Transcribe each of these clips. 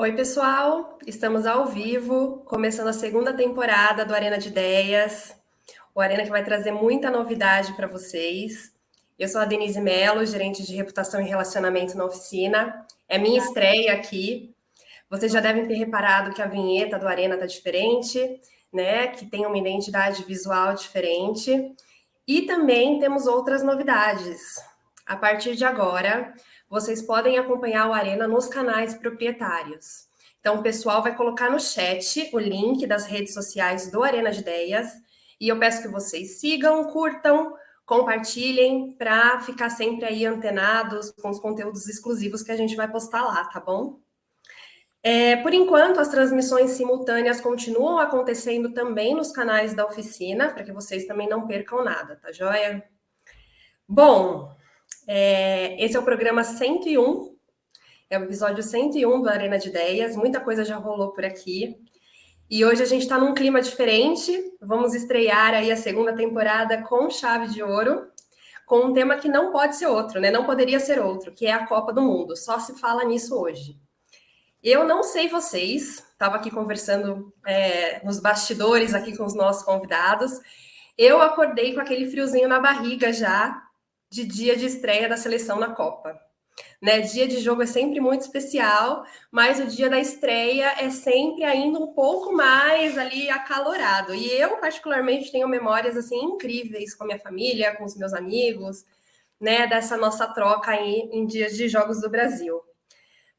Oi, pessoal! Estamos ao vivo, começando a segunda temporada do Arena de Ideias, o Arena que vai trazer muita novidade para vocês. Eu sou a Denise Mello, gerente de reputação e relacionamento na oficina. É minha estreia aqui. Vocês já devem ter reparado que a vinheta do Arena está diferente, né? Que tem uma identidade visual diferente. E também temos outras novidades. A partir de agora, vocês podem acompanhar o Arena nos canais proprietários. Então, o pessoal vai colocar no chat o link das redes sociais do Arena de Ideias. E eu peço que vocês sigam, curtam, compartilhem, para ficar sempre aí antenados com os conteúdos exclusivos que a gente vai postar lá, tá bom? Por enquanto, as transmissões simultâneas continuam acontecendo também nos canais da oficina, para que vocês também não percam nada, tá joia? Bom, esse é o programa 101, é o episódio 101 do Arena de Ideias, muita coisa já rolou por aqui. E hoje a gente está num clima diferente, vamos estrear aí a segunda temporada com chave de ouro, com um tema que não pode ser outro, né? Não poderia ser outro, que é a Copa do Mundo, só se fala nisso hoje. Eu não sei vocês, estava aqui conversando nos bastidores aqui com os nossos convidados, eu acordei com aquele friozinho na barriga já, de dia de estreia da seleção na Copa. Né? Dia de jogo é sempre muito especial, mas o dia da estreia é sempre ainda um pouco mais ali acalorado. E eu, particularmente, tenho memórias assim incríveis com a minha família, com os meus amigos, né? Dessa nossa troca aí em dias de Jogos do Brasil.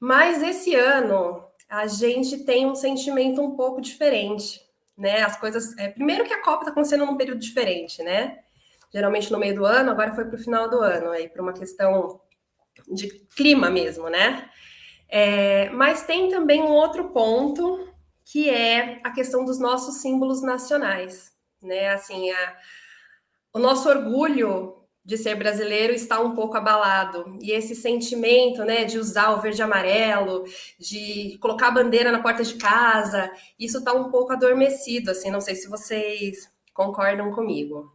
Mas esse ano a gente tem um sentimento um pouco diferente, né? As coisas. Primeiro que a Copa está acontecendo num período diferente, né? Geralmente no meio do ano, agora foi para o final do ano, aí por uma questão de clima mesmo, né? Mas tem também um outro ponto que é a questão dos nossos símbolos nacionais, né? Assim, o nosso orgulho de ser brasileiro está um pouco abalado. E esse sentimento, né, de usar o verde e amarelo, de colocar a bandeira na porta de casa, isso está um pouco adormecido, assim, não sei se vocês concordam comigo.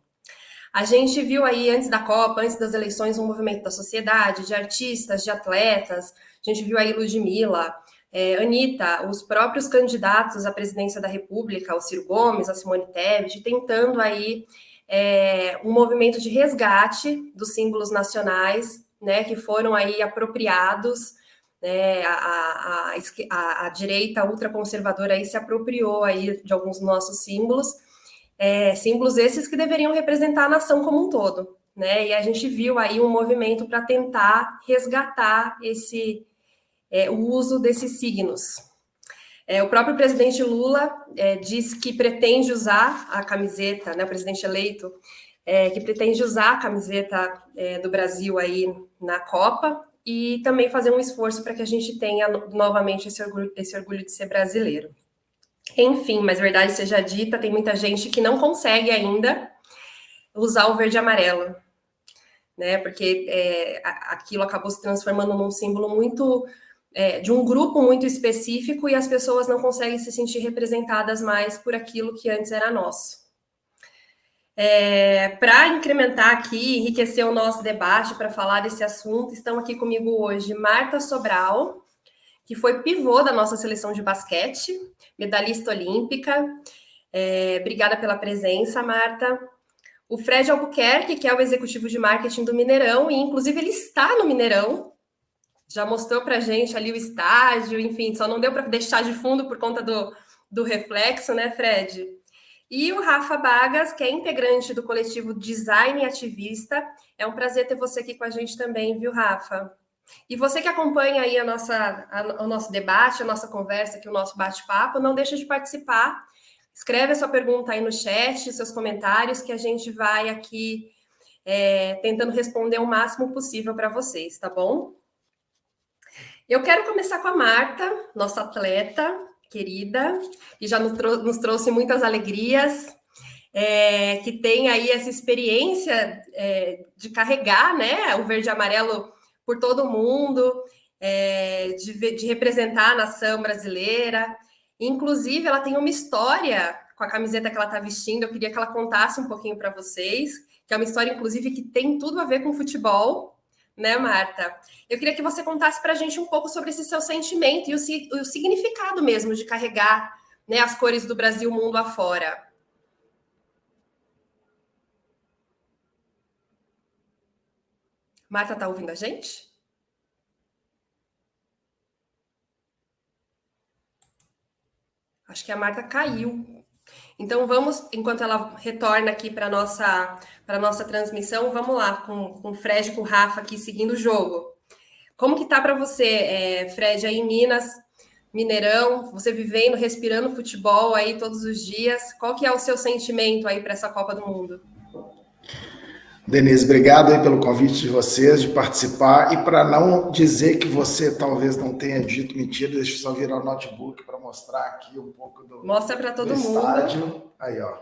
A gente viu aí antes da Copa, antes das eleições, um movimento da sociedade, de artistas, de atletas. A gente viu aí Ludmilla, Anitta, os próprios candidatos à presidência da República, o Ciro Gomes, a Simone Tebet, tentando aí um movimento de resgate dos símbolos nacionais, né, que foram aí apropriados, né, a direita ultraconservadora aí se apropriou aí de alguns nossos símbolos, símbolos esses que deveriam representar a nação como um todo, né, e a gente viu aí um movimento para tentar resgatar o uso desses signos. O próprio presidente Lula disse que pretende usar a camiseta, né, o presidente eleito, que pretende usar a camiseta do Brasil aí na Copa e também fazer um esforço para que a gente tenha novamente esse orgulho de ser brasileiro. Enfim, mas verdade seja dita, tem muita gente que não consegue ainda usar o verde e amarelo, né? Porque aquilo acabou se transformando num símbolo muito de um grupo muito específico e as pessoas não conseguem se sentir representadas mais por aquilo que antes era nosso. Para incrementar aqui, enriquecer o nosso debate, para falar desse assunto, estão aqui comigo hoje Marta Sobral, que foi pivô da nossa seleção de basquete, medalhista olímpica. Obrigada pela presença, Marta. O Fred Albuquerque, que é o executivo de marketing do Mineirão, e inclusive ele está no Mineirão, já mostrou para a gente ali o estágio, enfim, só não deu para deixar de fundo por conta do reflexo, né, Fred? E o Rafa Bagas, que é integrante do coletivo Design Ativista. É um prazer ter você aqui com a gente também, viu, Rafa? E você que acompanha aí o nosso debate, a nossa conversa, aqui, o nosso bate-papo, não deixa de participar. Escreve a sua pergunta aí no chat, seus comentários, que a gente vai aqui tentando responder o máximo possível para vocês, tá bom? Eu quero começar com a Marta, nossa atleta querida, que já nos trouxe muitas alegrias, que tem aí essa experiência de carregar, né, o verde e amarelo por todo mundo, de representar a nação brasileira. Inclusive, ela tem uma história com a camiseta que ela está vestindo. Eu queria que ela contasse um pouquinho para vocês, que é uma história, inclusive, que tem tudo a ver com futebol, né, Marta? Eu queria que você contasse para a gente um pouco sobre esse seu sentimento e o significado mesmo de carregar, né, as cores do Brasil mundo afora. Marta, tá ouvindo a gente? Acho que a Marta caiu. Então vamos, enquanto ela retorna aqui para nossa transmissão, vamos lá com o Fred e com o Rafa aqui seguindo o jogo. Como que tá para você, Fred, aí em Minas, Mineirão, você vivendo, respirando futebol aí todos os dias? Qual que é o seu sentimento aí para essa Copa do Mundo? Denise, obrigado aí pelo convite de vocês, de participar. E para não dizer que você talvez não tenha dito mentira, deixa eu só virar o notebook para mostrar aqui um pouco Mostra para todo mundo. Estádio. Aí, ó.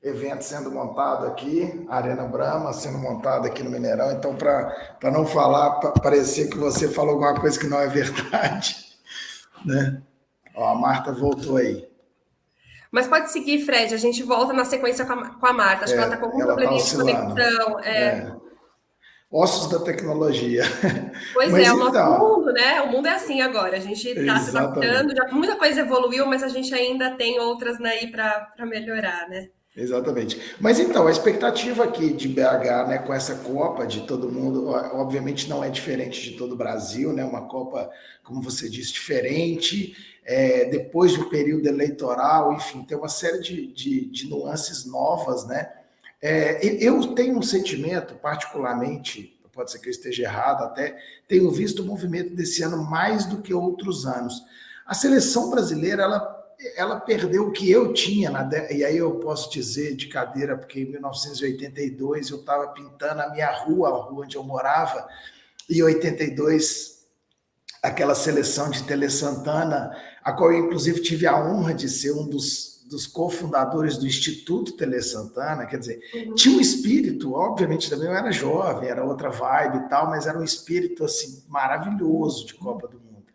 Evento sendo montado aqui, Arena Brahma sendo montada aqui no Mineirão. Então, para não falar, para parecer que você falou alguma coisa que não é verdade, né? Ó, a Marta voltou aí. Mas pode seguir, Fred, a gente volta na sequência com a Marta. Acho que ela está com algum probleminha de conexão. Ossos da tecnologia. Pois é, o nosso mundo, né? O mundo é assim agora. A gente está se adaptando, já muita coisa evoluiu, mas a gente ainda tem outras aí para melhorar, né? Exatamente. Mas então, a expectativa aqui de BH, né, com essa Copa de todo mundo, obviamente não é diferente de todo o Brasil, né? Uma Copa, como você disse, diferente. Depois do período eleitoral, enfim, tem uma série de nuances novas, né? Eu tenho um sentimento, particularmente, pode ser que eu esteja errado até, tenho visto o movimento desse ano mais do que outros anos. A seleção brasileira, ela perdeu o que eu tinha, e aí eu posso dizer de cadeira, porque em 1982 eu estava pintando a minha rua, a rua onde eu morava, e em 82 aquela seleção de Tele Santana, a qual eu inclusive tive a honra de ser um dos cofundadores do Instituto Tele Santana, quer dizer, tinha um espírito, obviamente também eu era jovem, era outra vibe e tal, mas era um espírito assim maravilhoso de Copa do Mundo.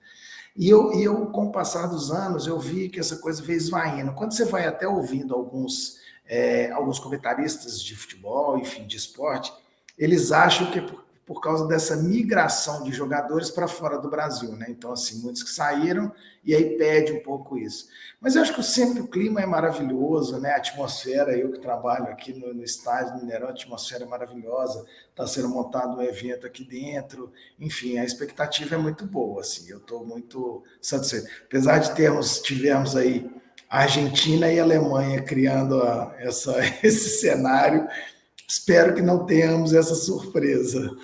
E eu, com o passar dos anos, eu vi que essa coisa veio esvaindo. Quando você vai até ouvindo alguns comentaristas de futebol, enfim, de esporte, eles acham que é por causa dessa migração de jogadores para fora do Brasil, né? Então, assim, muitos que saíram e aí perde um pouco isso. Mas eu acho que sempre o clima é maravilhoso, né? A atmosfera, eu que trabalho aqui no estádio do Mineirão, a atmosfera é maravilhosa, está sendo montado um evento aqui dentro, enfim, a expectativa é muito boa, assim, eu estou muito satisfeito. Apesar de tivemos aí a Argentina e a Alemanha criando esse cenário, espero que não tenhamos essa surpresa.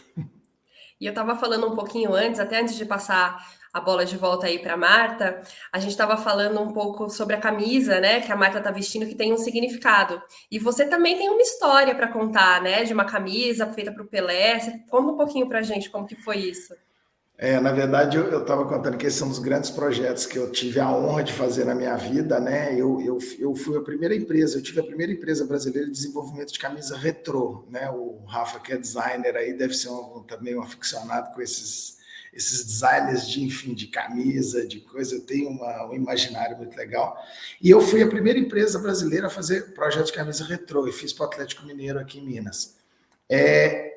E eu estava falando um pouquinho antes, até antes de passar a bola de volta aí para a Marta, a gente estava falando um pouco sobre a camisa, né, que a Marta está vestindo, que tem um significado. E você também tem uma história para contar, né, de uma camisa feita para o Pelé. Você conta um pouquinho para a gente como que foi isso. Na verdade, eu estava contando que esse é um dos grandes projetos que eu tive a honra de fazer na minha vida, né? Eu fui a primeira empresa, eu tive a primeira empresa brasileira de desenvolvimento de camisa retrô, né? O Rafa, que é designer aí, deve ser também um aficionado com esses designers de camisa, de coisa, eu tenho um imaginário muito legal. E eu fui a primeira empresa brasileira a fazer projeto de camisa retrô, e fiz para o Atlético Mineiro aqui em Minas.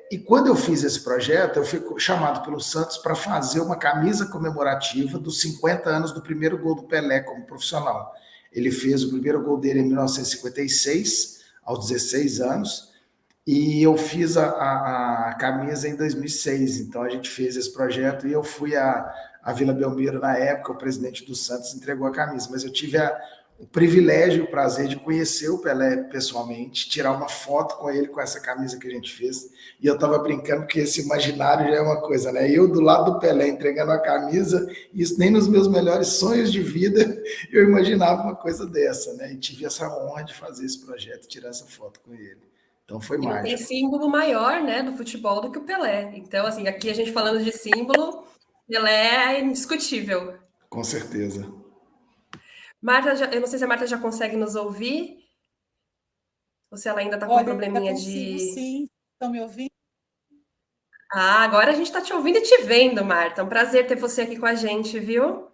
E quando eu fiz esse projeto, eu fui chamado pelo Santos para fazer uma camisa comemorativa dos 50 anos do primeiro gol do Pelé como profissional. Ele fez o primeiro gol dele em 1956, aos 16 anos, e eu fiz a camisa em 2006. Então a gente fez esse projeto e eu fui à Vila Belmiro na época, o presidente do Santos entregou a camisa, mas eu tive o privilégio, o prazer de conhecer o Pelé pessoalmente, tirar uma foto com ele com essa camisa que a gente fez, e eu estava brincando que esse imaginário já é uma coisa, né? Eu do lado do Pelé entregando a camisa, isso nem nos meus melhores sonhos de vida eu imaginava uma coisa dessa, né? E tive essa honra de fazer esse projeto, tirar essa foto com ele. Então foi mágico. Não tem símbolo maior, né, do futebol do que o Pelé. Então, assim, aqui a gente falando de símbolo, Pelé é indiscutível. Com certeza. Marta, eu não sei se a Marta já consegue nos ouvir, ou se ela ainda está com um probleminha de... Sim, estão me ouvindo? Ah, agora a gente está te ouvindo e te vendo, Marta. É um prazer ter você aqui com a gente, viu?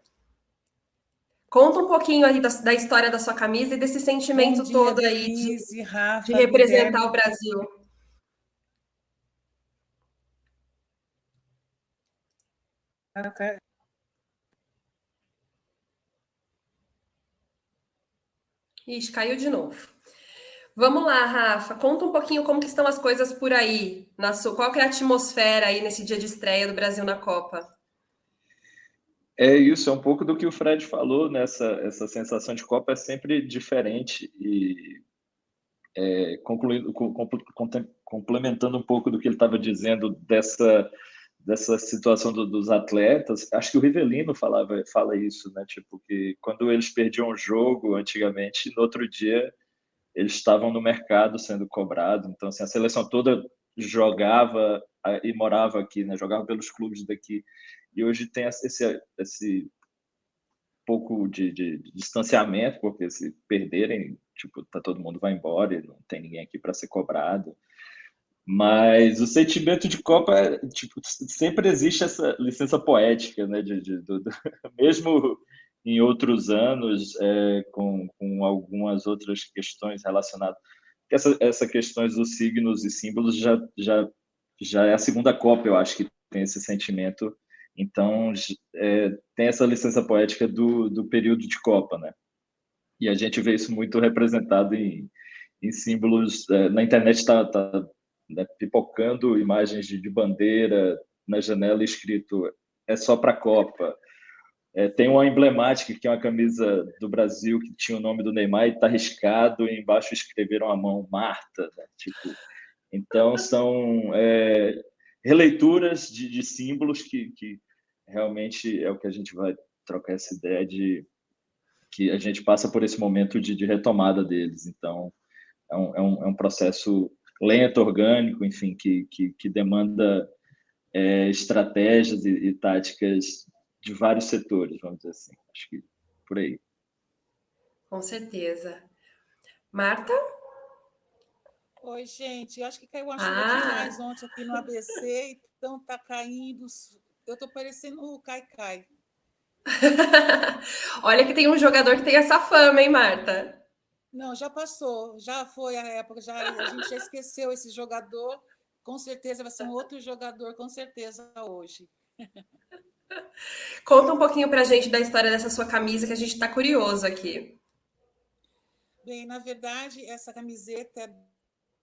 Conta um pouquinho aí da história da sua camisa e desse sentimento todo aí Denise, Rafa, de representar Guilherme. o Brasil. Ixi, caiu de novo. Vamos lá, Rafa, conta um pouquinho como que estão as coisas por aí, qual que é a atmosfera aí nesse dia de estreia do Brasil na Copa? É isso, é um pouco do que o Fred falou, né? Essa sensação de Copa é sempre diferente e complementando um pouco do que ele estava dizendo dessa situação dos atletas, acho que o Rivelino fala isso, né? Tipo, que quando eles perdiam o jogo antigamente, no outro dia eles estavam no mercado sendo cobrados. Então, assim, a seleção toda jogava e morava aqui, né? Jogava pelos clubes daqui. E hoje tem esse pouco de distanciamento, porque se perderem, tipo, todo mundo vai embora e não tem ninguém aqui para ser cobrado. Mas o sentimento de Copa, tipo, sempre existe essa licença poética, né? Mesmo em outros anos, com algumas outras questões relacionadas. Essa questões dos signos e símbolos já é a segunda Copa, eu acho que tem esse sentimento. Então, tem essa licença poética do período de Copa, né? E a gente vê isso muito representado em símbolos. Na internet está né, pipocando imagens de bandeira na janela escrito "é só para a Copa". Tem uma emblemática que é uma camisa do Brasil que tinha o nome do Neymar e está riscado e embaixo escreveram a mão Marta, né? Tipo, então são releituras de símbolos que realmente é o que a gente vai trocar essa ideia de que a gente passa por esse momento de retomada deles. Então é um processo lento, orgânico, enfim, que demanda estratégias e táticas de vários setores, vamos dizer assim. Acho que por aí. Com certeza. Marta? Oi, gente. Eu acho que caiu uma chuva demais ontem aqui no ABC, então tá caindo. Eu tô parecendo o Caicai. Olha que tem um jogador que tem essa fama, hein, Marta? Não, já passou, já foi a época, a gente já esqueceu esse jogador. Com certeza vai ser um outro jogador, com certeza, hoje. Conta um pouquinho pra gente da história dessa sua camisa, que a gente tá curioso aqui. Bem, na verdade, essa camiseta é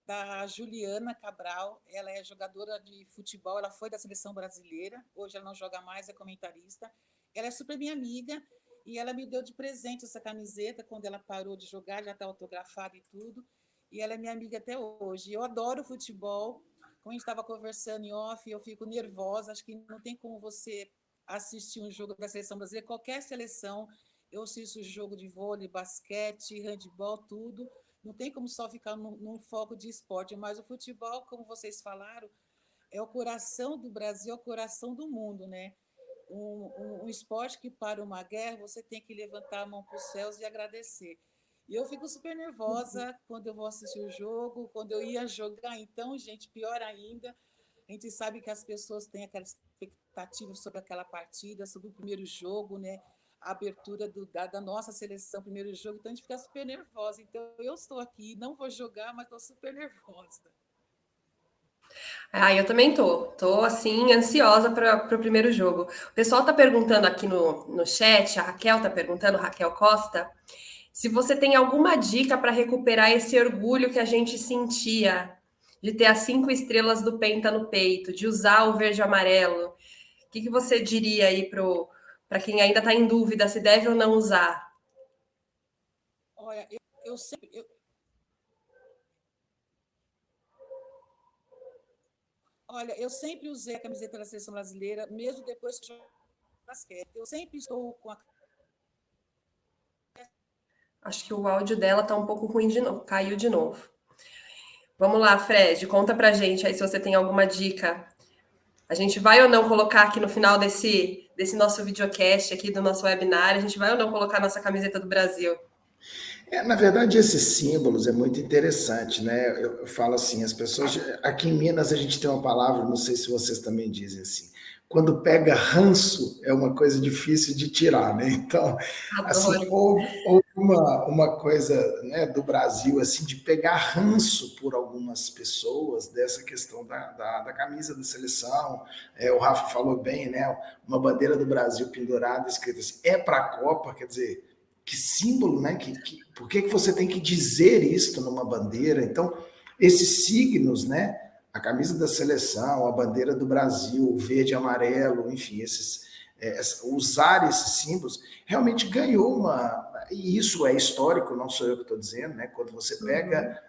da Juliana Cabral, ela é jogadora de futebol, ela foi da seleção brasileira, hoje ela não joga mais, é comentarista. Ela é super minha amiga e ela me deu de presente essa camiseta quando ela parou de jogar, já está autografada e tudo, e ela é minha amiga até hoje. Eu adoro futebol, como a gente estava conversando em off, eu fico nervosa, acho que não tem como você assistir um jogo da seleção brasileira, qualquer seleção, eu assisto jogo de vôlei, basquete, handebol, tudo. Não tem como só ficar num foco de esporte, mas o futebol, como vocês falaram, é o coração do Brasil, é o coração do mundo, né? Um esporte que para uma guerra, você tem que levantar a mão para os céus e agradecer. E eu fico super nervosa quando eu vou assistir o jogo, quando eu ia jogar. Então, gente, pior ainda, a gente sabe que as pessoas têm aquela expectativa sobre aquela partida, sobre o primeiro jogo, né? A abertura da nossa seleção, primeiro jogo, então a gente fica super nervosa. Então, eu estou aqui, não vou jogar, mas estou super nervosa. Eu também tô assim, ansiosa para o primeiro jogo. O pessoal tá perguntando aqui no chat, a Raquel tá perguntando, Raquel Costa, se você tem alguma dica para recuperar esse orgulho que a gente sentia de ter as 5 estrelas do Penta no peito, de usar o verde e amarelo. O que você diria aí para quem ainda está em dúvida se deve ou não usar? Olha, eu sempre... Olha, eu sempre usei a camiseta da seleção brasileira, mesmo depois que joguei basquete. Eu sempre estou com a... Acho que o áudio dela está um pouco ruim de novo, caiu de novo. Vamos lá, Fred, conta pra gente aí se você tem alguma dica. A gente vai ou não colocar aqui no final desse nosso videocast aqui, do nosso webinar, a gente vai ou não colocar nossa camiseta do Brasil? Na verdade, esses símbolos é muito interessante, né? Eu falo assim, as pessoas... Aqui em Minas a gente tem uma palavra, não sei se vocês também dizem assim, quando pega ranço é uma coisa difícil de tirar, né? Então, assim, houve uma coisa, né, do Brasil, assim, de pegar ranço por algumas pessoas dessa questão da camisa da seleção. O Rafa falou bem, né? Uma bandeira do Brasil pendurada, escrita assim, é para a Copa, quer dizer, que símbolo, né? Por que você tem que dizer isto numa bandeira? Então, esses signos, né? A camisa da seleção, a bandeira do Brasil, o verde e amarelo, enfim, usar esses símbolos realmente ganhou e isso é histórico, não sou eu que estou dizendo, né? Quando você pega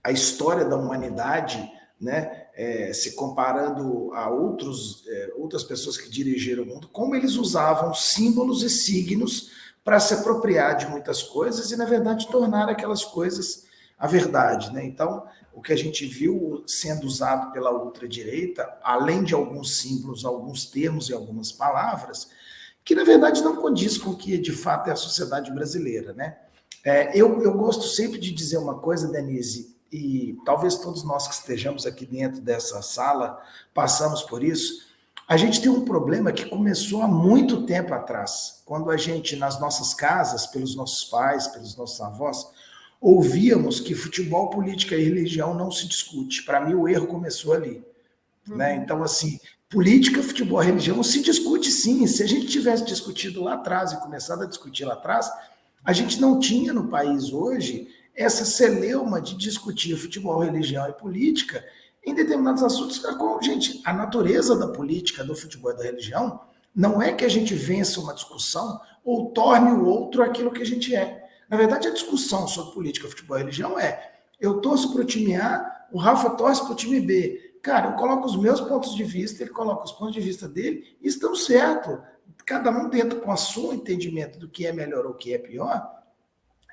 a história da humanidade, né? Se comparando a outras pessoas que dirigiram o mundo, como eles usavam símbolos e signos para se apropriar de muitas coisas e, na verdade, tornar aquelas coisas a verdade, né? Então, o que a gente viu sendo usado pela ultradireita, além de alguns símbolos, alguns termos e algumas palavras, que na verdade não condiz com o que de fato é a sociedade brasileira, né? Eu gosto sempre de dizer uma coisa, Denise, e talvez todos nós que estejamos aqui dentro dessa sala passamos por isso. A gente tem um problema que começou há muito tempo atrás, quando a gente, nas nossas casas, pelos nossos pais, pelos nossos avós, ouvíamos que futebol, política e religião não se discute. Para mim, o erro começou ali. Né? Então, assim, política, futebol e religião se discute sim. Se a gente tivesse discutido lá atrás e começado a discutir lá atrás, a gente não tinha no país hoje essa celeuma de discutir futebol, religião e política em determinados assuntos. Gente, a natureza da política, do futebol e da religião não é que a gente vença uma discussão ou torne o outro aquilo que a gente é. Na verdade, a discussão sobre política, futebol e religião eu torço para o time A, o Rafa torce para o time B. Cara, eu coloco os meus pontos de vista, ele coloca os pontos de vista dele, e estamos certo. Cada um dentro com o seu entendimento do que é melhor ou o que é pior,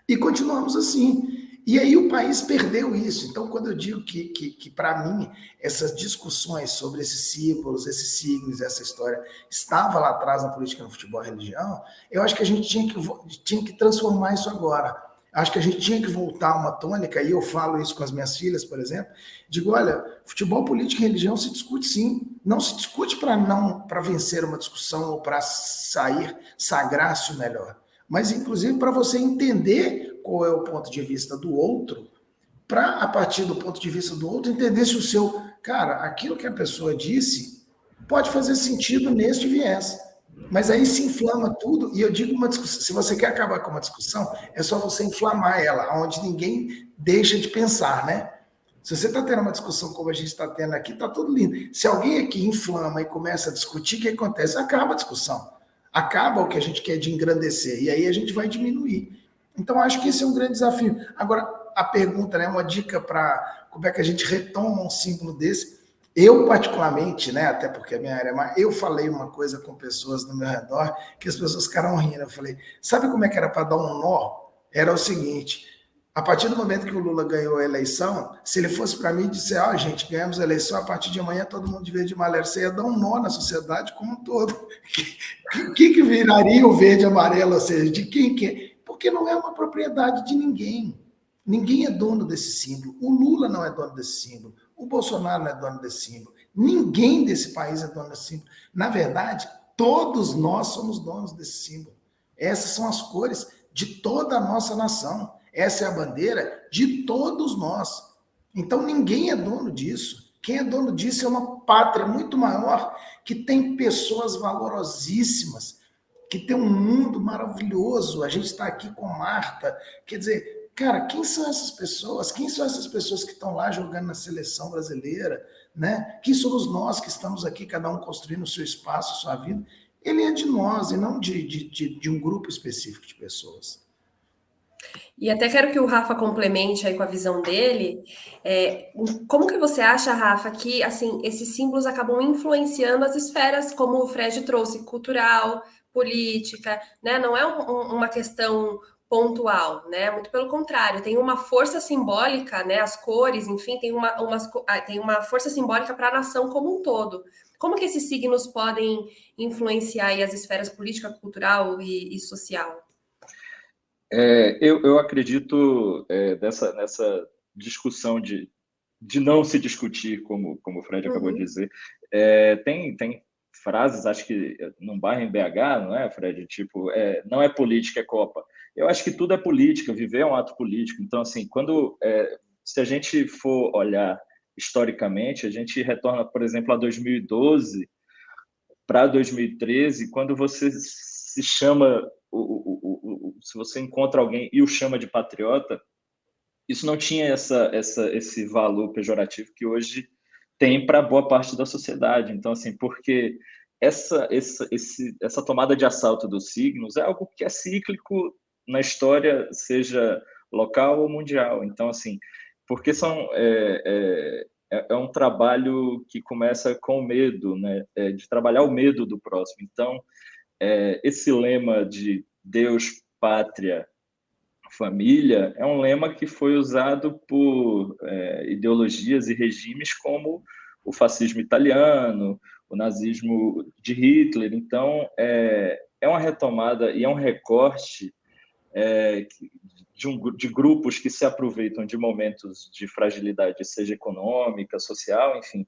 e continuamos assim. E aí o país perdeu isso. Então, quando eu digo que para mim, essas discussões sobre esses símbolos, esses signos, essa história, estava lá atrás na política, no futebol e religião, eu acho que a gente tinha que transformar isso agora. Acho que a gente tinha que voltar a uma tônica, e eu falo isso com as minhas filhas, por exemplo, digo, olha, futebol, política e religião se discute sim. Não se discute para vencer uma discussão ou para sagrar-se o melhor, mas inclusive para você entender qual é o ponto de vista do outro, para, a partir do ponto de vista do outro, entender se o seu... Cara, aquilo que a pessoa disse pode fazer sentido neste viés. Mas aí se inflama tudo, e eu digo uma discussão, se você quer acabar com uma discussão, é só você inflamar ela, onde ninguém deixa de pensar, né? Se você está tendo uma discussão como a gente está tendo aqui, está tudo lindo. Se alguém aqui inflama e começa a discutir, o que acontece? Acaba a discussão. Acaba o que a gente quer de engrandecer, e aí a gente vai diminuir. Então, acho que esse é um grande desafio. Agora, a pergunta, né, uma dica para como é que a gente retoma um símbolo desse. Eu, particularmente, né, até porque a minha área é mais... Eu falei uma coisa com pessoas no meu redor que as pessoas ficaram rindo. Eu falei, sabe como é que era para dar um nó? Era o seguinte, a partir do momento que o Lula ganhou a eleição, se ele fosse para mim e disser, gente, ganhamos a eleição, a partir de amanhã todo mundo de verde e amarelo, você ia dar um nó na sociedade como um todo. O que viraria o verde e amarelo, ou seja, de quem que é? Porque não é uma propriedade de ninguém. Ninguém é dono desse símbolo. O Lula não é dono desse símbolo. O Bolsonaro não é dono desse símbolo. Ninguém desse país é dono desse símbolo. Na verdade, todos nós somos donos desse símbolo. Essas são as cores de toda a nossa nação. Essa é a bandeira de todos nós. Então, ninguém é dono disso. Quem é dono disso é uma pátria muito maior, que tem pessoas valorosíssimas, que tem um mundo maravilhoso. A gente está aqui com Marta. Quer dizer, cara, quem são essas pessoas? Quem são essas pessoas que estão lá jogando na seleção brasileira? Né? Quem somos nós que estamos aqui, cada um construindo o seu espaço, a sua vida? Ele é de nós e não de um grupo específico de pessoas. E até quero que o Rafa complemente aí com a visão dele. Como que você acha, Rafa, que assim esses símbolos acabam influenciando as esferas, como o Fred trouxe, cultural, política, né? Não é uma questão pontual, né? Muito pelo contrário, tem uma força simbólica, né? As cores, enfim, tem uma força simbólica para a nação como um todo. Como que esses signos podem influenciar aí as esferas política, cultural e social? Eu acredito nessa discussão de não se discutir, como o Fred acabou de dizer. Tem frases, acho que num bairro em BH, não é, Fred? Tipo, não é política, é Copa. Eu acho que tudo é política, viver é um ato político. Então, assim, se a gente for olhar historicamente, a gente retorna, por exemplo, a 2012 para 2013, quando você se chama, se você encontra alguém e o chama de patriota, isso não tinha esse valor pejorativo que hoje tem para boa parte da sociedade. Então, assim, porque essa tomada de assalto dos signos é algo que é cíclico na história, seja local ou mundial. Então, assim, porque é um trabalho que começa com o medo, né? De trabalhar o medo do próximo. Então, esse lema de Deus, pátria, família é um lema que foi usado por ideologias e regimes como o fascismo italiano, o nazismo de Hitler. Então, é uma retomada e é um recorte de grupos que se aproveitam de momentos de fragilidade, seja econômica, social, enfim,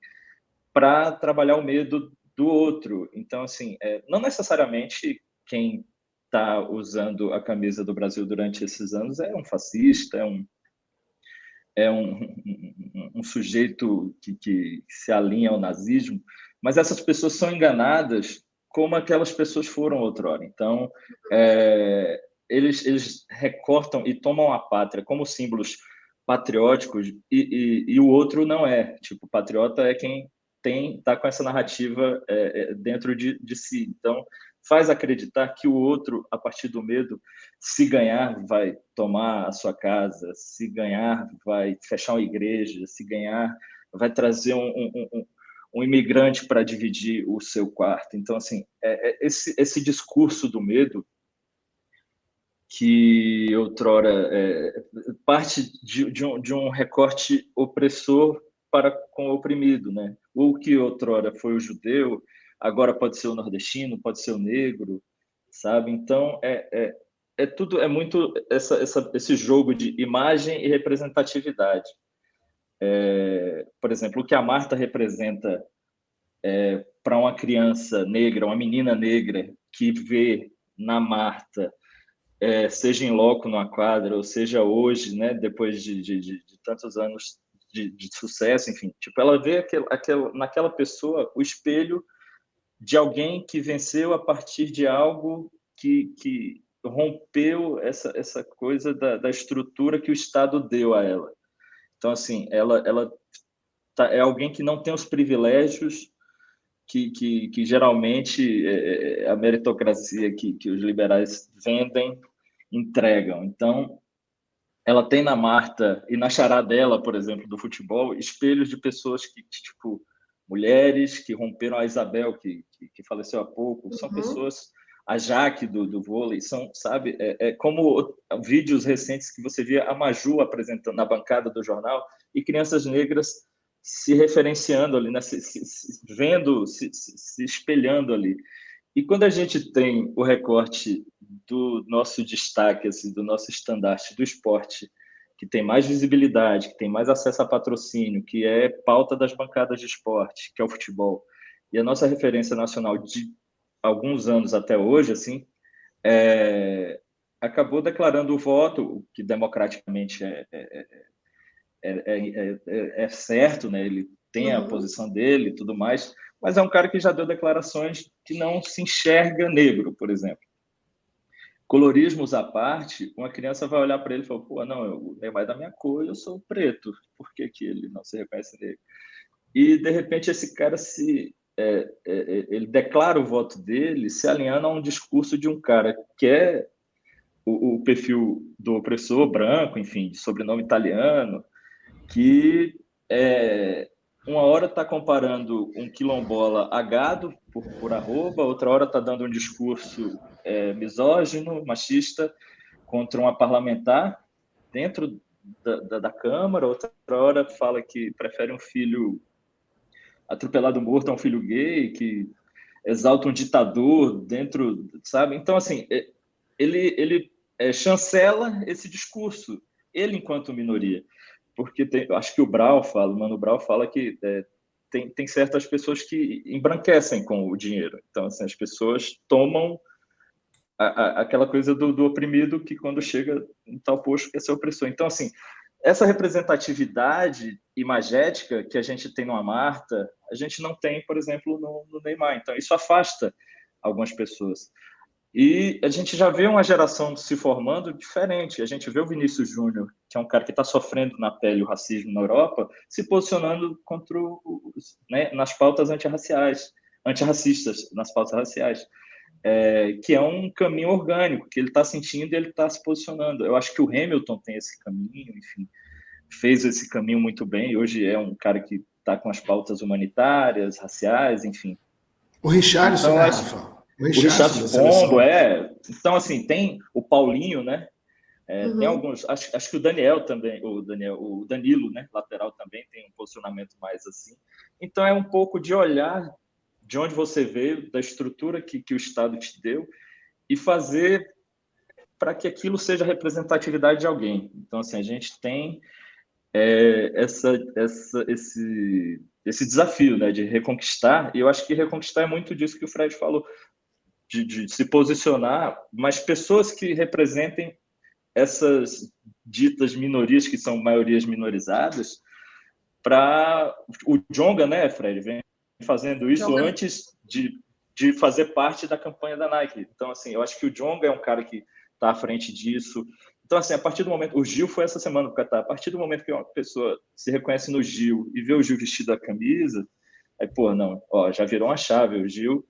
para trabalhar o medo do outro. Então, assim, não necessariamente quem está usando a camisa do Brasil durante esses anos é um fascista, um sujeito que se alinha ao nazismo, mas essas pessoas são enganadas como aquelas pessoas foram outrora. Então, eles recortam e tomam a pátria como símbolos patrióticos e o outro não é. Tipo, patriota é quem está com essa narrativa dentro de si. Então, faz acreditar que o outro, a partir do medo, se ganhar, vai tomar a sua casa, se ganhar, vai fechar uma igreja, se ganhar, vai trazer um imigrante para dividir o seu quarto. Então, assim, esse discurso do medo que outrora parte de um recorte opressor para com o oprimido, né? O que outrora foi o judeu, agora pode ser o nordestino, pode ser o negro, sabe? Então, tudo, é muito esse jogo de imagem e representatividade. Por exemplo, o que a Marta representa para uma criança negra, uma menina negra que vê na Marta, seja em loco numa quadra, ou seja hoje, né, depois de tantos anos de sucesso, enfim, tipo, ela vê naquela pessoa o espelho de alguém que venceu a partir de algo que rompeu essa coisa da estrutura que o Estado deu a ela. Então, assim, ela é alguém que não tem os privilégios que geralmente a meritocracia que os liberais vendem, entregam. Então, ela tem na Marta e na chará dela, por exemplo, do futebol, espelhos de pessoas tipo, mulheres que romperam, a Isabel, que faleceu há pouco, são pessoas, a Jaque do vôlei, sabe, como vídeos recentes que você via a Maju apresentando na bancada do jornal e crianças negras se referenciando ali, né, vendo, se espelhando ali. E quando a gente tem o recorte do nosso destaque, assim, do nosso estandarte do esporte, que tem mais visibilidade, que tem mais acesso a patrocínio, que é pauta das bancadas de esporte, que é o futebol, e a nossa referência nacional de alguns anos até hoje, assim, acabou declarando o voto, que democraticamente é certo, né? Ele tem a posição dele e tudo mais, mas é um cara que já deu declarações que não se enxerga negro, por exemplo. Colorismos à parte, uma criança vai olhar para ele e falar, pô, não, o Neymar é da minha cor, eu sou preto, por que ele não se reconhece negro? E, de repente, esse cara ele declara o voto dele se alinhando a um discurso de um cara que é o perfil do opressor branco, enfim, de sobrenome italiano, que uma hora está comparando um quilombola a gado por arroba, outra hora está dando um discurso misógino, machista, contra uma parlamentar dentro da Câmara, outra hora fala que prefere um filho atropelado morto a um filho gay, que exalta um ditador dentro, sabe? Então, assim, ele chancela esse discurso, ele enquanto minoria. Porque acho que o Mano Brown fala que tem certas pessoas que embranquecem com o dinheiro. Então, assim, as pessoas tomam aquela coisa do oprimido que quando chega em tal posto quer ser opressor. Então, assim, essa representatividade imagética que a gente tem numa Marta, a gente não tem, por exemplo, no Neymar. Então, isso afasta algumas pessoas. E a gente já vê uma geração se formando diferente. A gente vê o Vinícius Júnior, que é um cara que está sofrendo na pele o racismo na Europa, se posicionando contra né, nas pautas antirracistas, nas pautas raciais. Que é um caminho orgânico, que ele está sentindo e ele está se posicionando. Eu acho que o Hamilton tem esse caminho, enfim, fez esse caminho muito bem. Hoje é um cara que está com as pautas humanitárias, raciais, enfim. O Richarlison, então, né, Rafa? O Richarlison Pombo, Então, assim, tem o Paulinho, né? Tem alguns... Acho que o Daniel também, o Danilo, né? Lateral também tem um posicionamento mais assim. Então, é um pouco de olhar de onde você veio, da estrutura que o Estado te deu, e fazer para que aquilo seja representatividade de alguém. Então, assim, a gente tem esse desafio, né, de reconquistar, e eu acho que reconquistar é muito disso que o Fred falou, de se posicionar, mas pessoas que representem essas ditas minorias, que são maiorias minorizadas, para o Djonga, né, Fred, vem fazendo isso antes de fazer parte da campanha da Nike. Então, assim, eu acho que o Djonga é um cara que está à frente disso. Então, assim, a partir do momento... O Gil foi essa semana no Catar. A partir do momento que uma pessoa se reconhece no Gil e vê o Gil vestido a camisa, aí, pô, não, ó, já virou uma chave. O Gil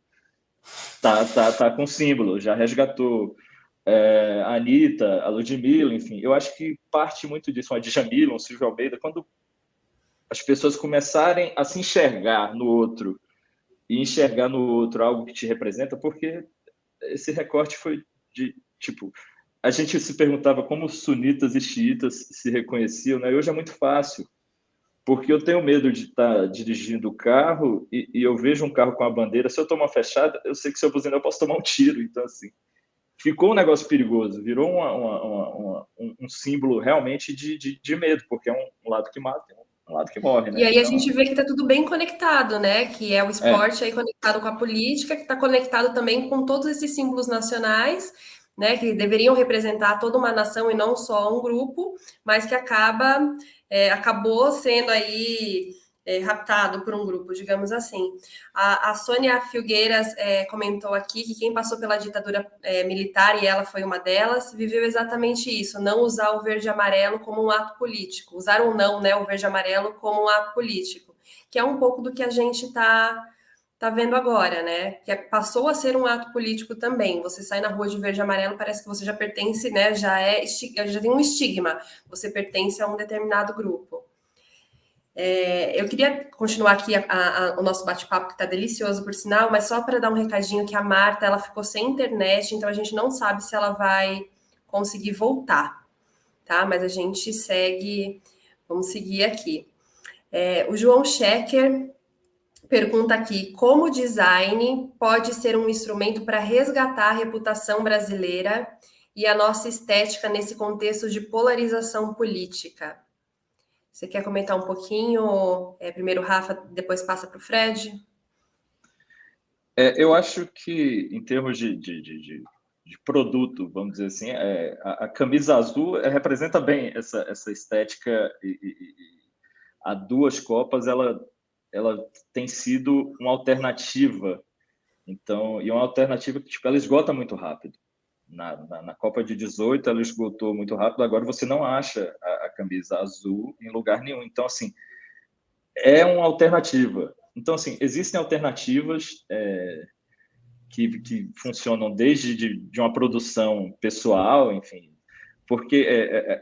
tá com símbolo, já resgatou. A Anitta, a Ludmilla, enfim. Eu acho que parte muito disso. A Djamila, o Silvio Almeida, quando as pessoas começarem a se enxergar no outro e enxergar no outro algo que te representa, porque esse recorte foi de, tipo, a gente se perguntava como sunitas e xiitas se reconheciam, né? Hoje é muito fácil, porque eu tenho medo de estar dirigindo o carro e eu vejo um carro com a bandeira, se eu tomar uma fechada, eu sei que se eu buzinar eu posso tomar um tiro, então assim, ficou um negócio perigoso, virou um símbolo realmente de medo, porque é um lado que mata e um lado que morre, né? E aí a gente vê que está tudo bem conectado, né? Que é o esporte aí conectado com a política, que está conectado também com todos esses símbolos nacionais, né? Que deveriam representar toda uma nação e não só um grupo, mas que acabou sendo aí raptado por um grupo, digamos assim. A Sônia Filgueiras comentou aqui que quem passou pela ditadura militar, e ela foi uma delas, viveu exatamente isso, não usar o verde e amarelo como um ato político, usar ou não, né, o verde e amarelo como um ato político, que é um pouco do que a gente está vendo agora, né, que passou a ser um ato político também. Você sai na rua de verde e amarelo, parece que você já pertence, né, já tem um estigma, você pertence a um determinado grupo. Eu queria continuar aqui o nosso bate-papo, que está delicioso, por sinal, mas só para dar um recadinho que a Marta ela ficou sem internet, então a gente não sabe se ela vai conseguir voltar, tá? Mas a gente segue, vamos seguir aqui. O João Schecker pergunta aqui, como o design pode ser um instrumento para resgatar a reputação brasileira e a nossa estética nesse contexto de polarização política? Você quer comentar um pouquinho? Primeiro o Rafa, depois passa para o Fred? Eu acho que, em termos de produto, vamos dizer assim, a camisa azul representa bem essa estética e a duas copas ela tem sido uma alternativa. Então, e uma alternativa que ela esgota muito rápido. Na Copa de 18 ela esgotou muito rápido, agora você não acha a camisa azul em lugar nenhum. Então, assim, é uma alternativa. Então, assim, existem alternativas que funcionam desde de uma produção pessoal, enfim, porque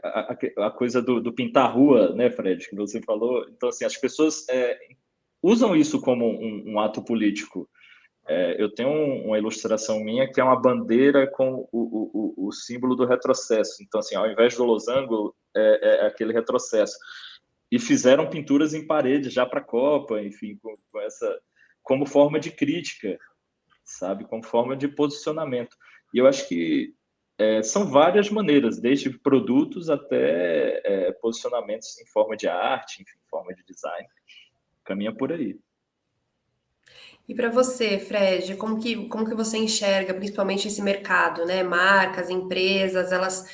a coisa do pintar a rua, né, Fred, que você falou. Então, assim, as pessoas usam isso como um ato político. Eu tenho uma ilustração minha que é uma bandeira com o símbolo do retrocesso. Então, assim, ao invés do losango, é aquele retrocesso. E fizeram pinturas em parede já para a Copa, enfim, como forma de crítica, sabe? Como forma de posicionamento. E eu acho que são várias maneiras, desde produtos até posicionamentos em forma de arte, enfim, em forma de design. Caminha por aí. E para você, Fred, como que você enxerga principalmente esse mercado, né? Marcas, empresas, elas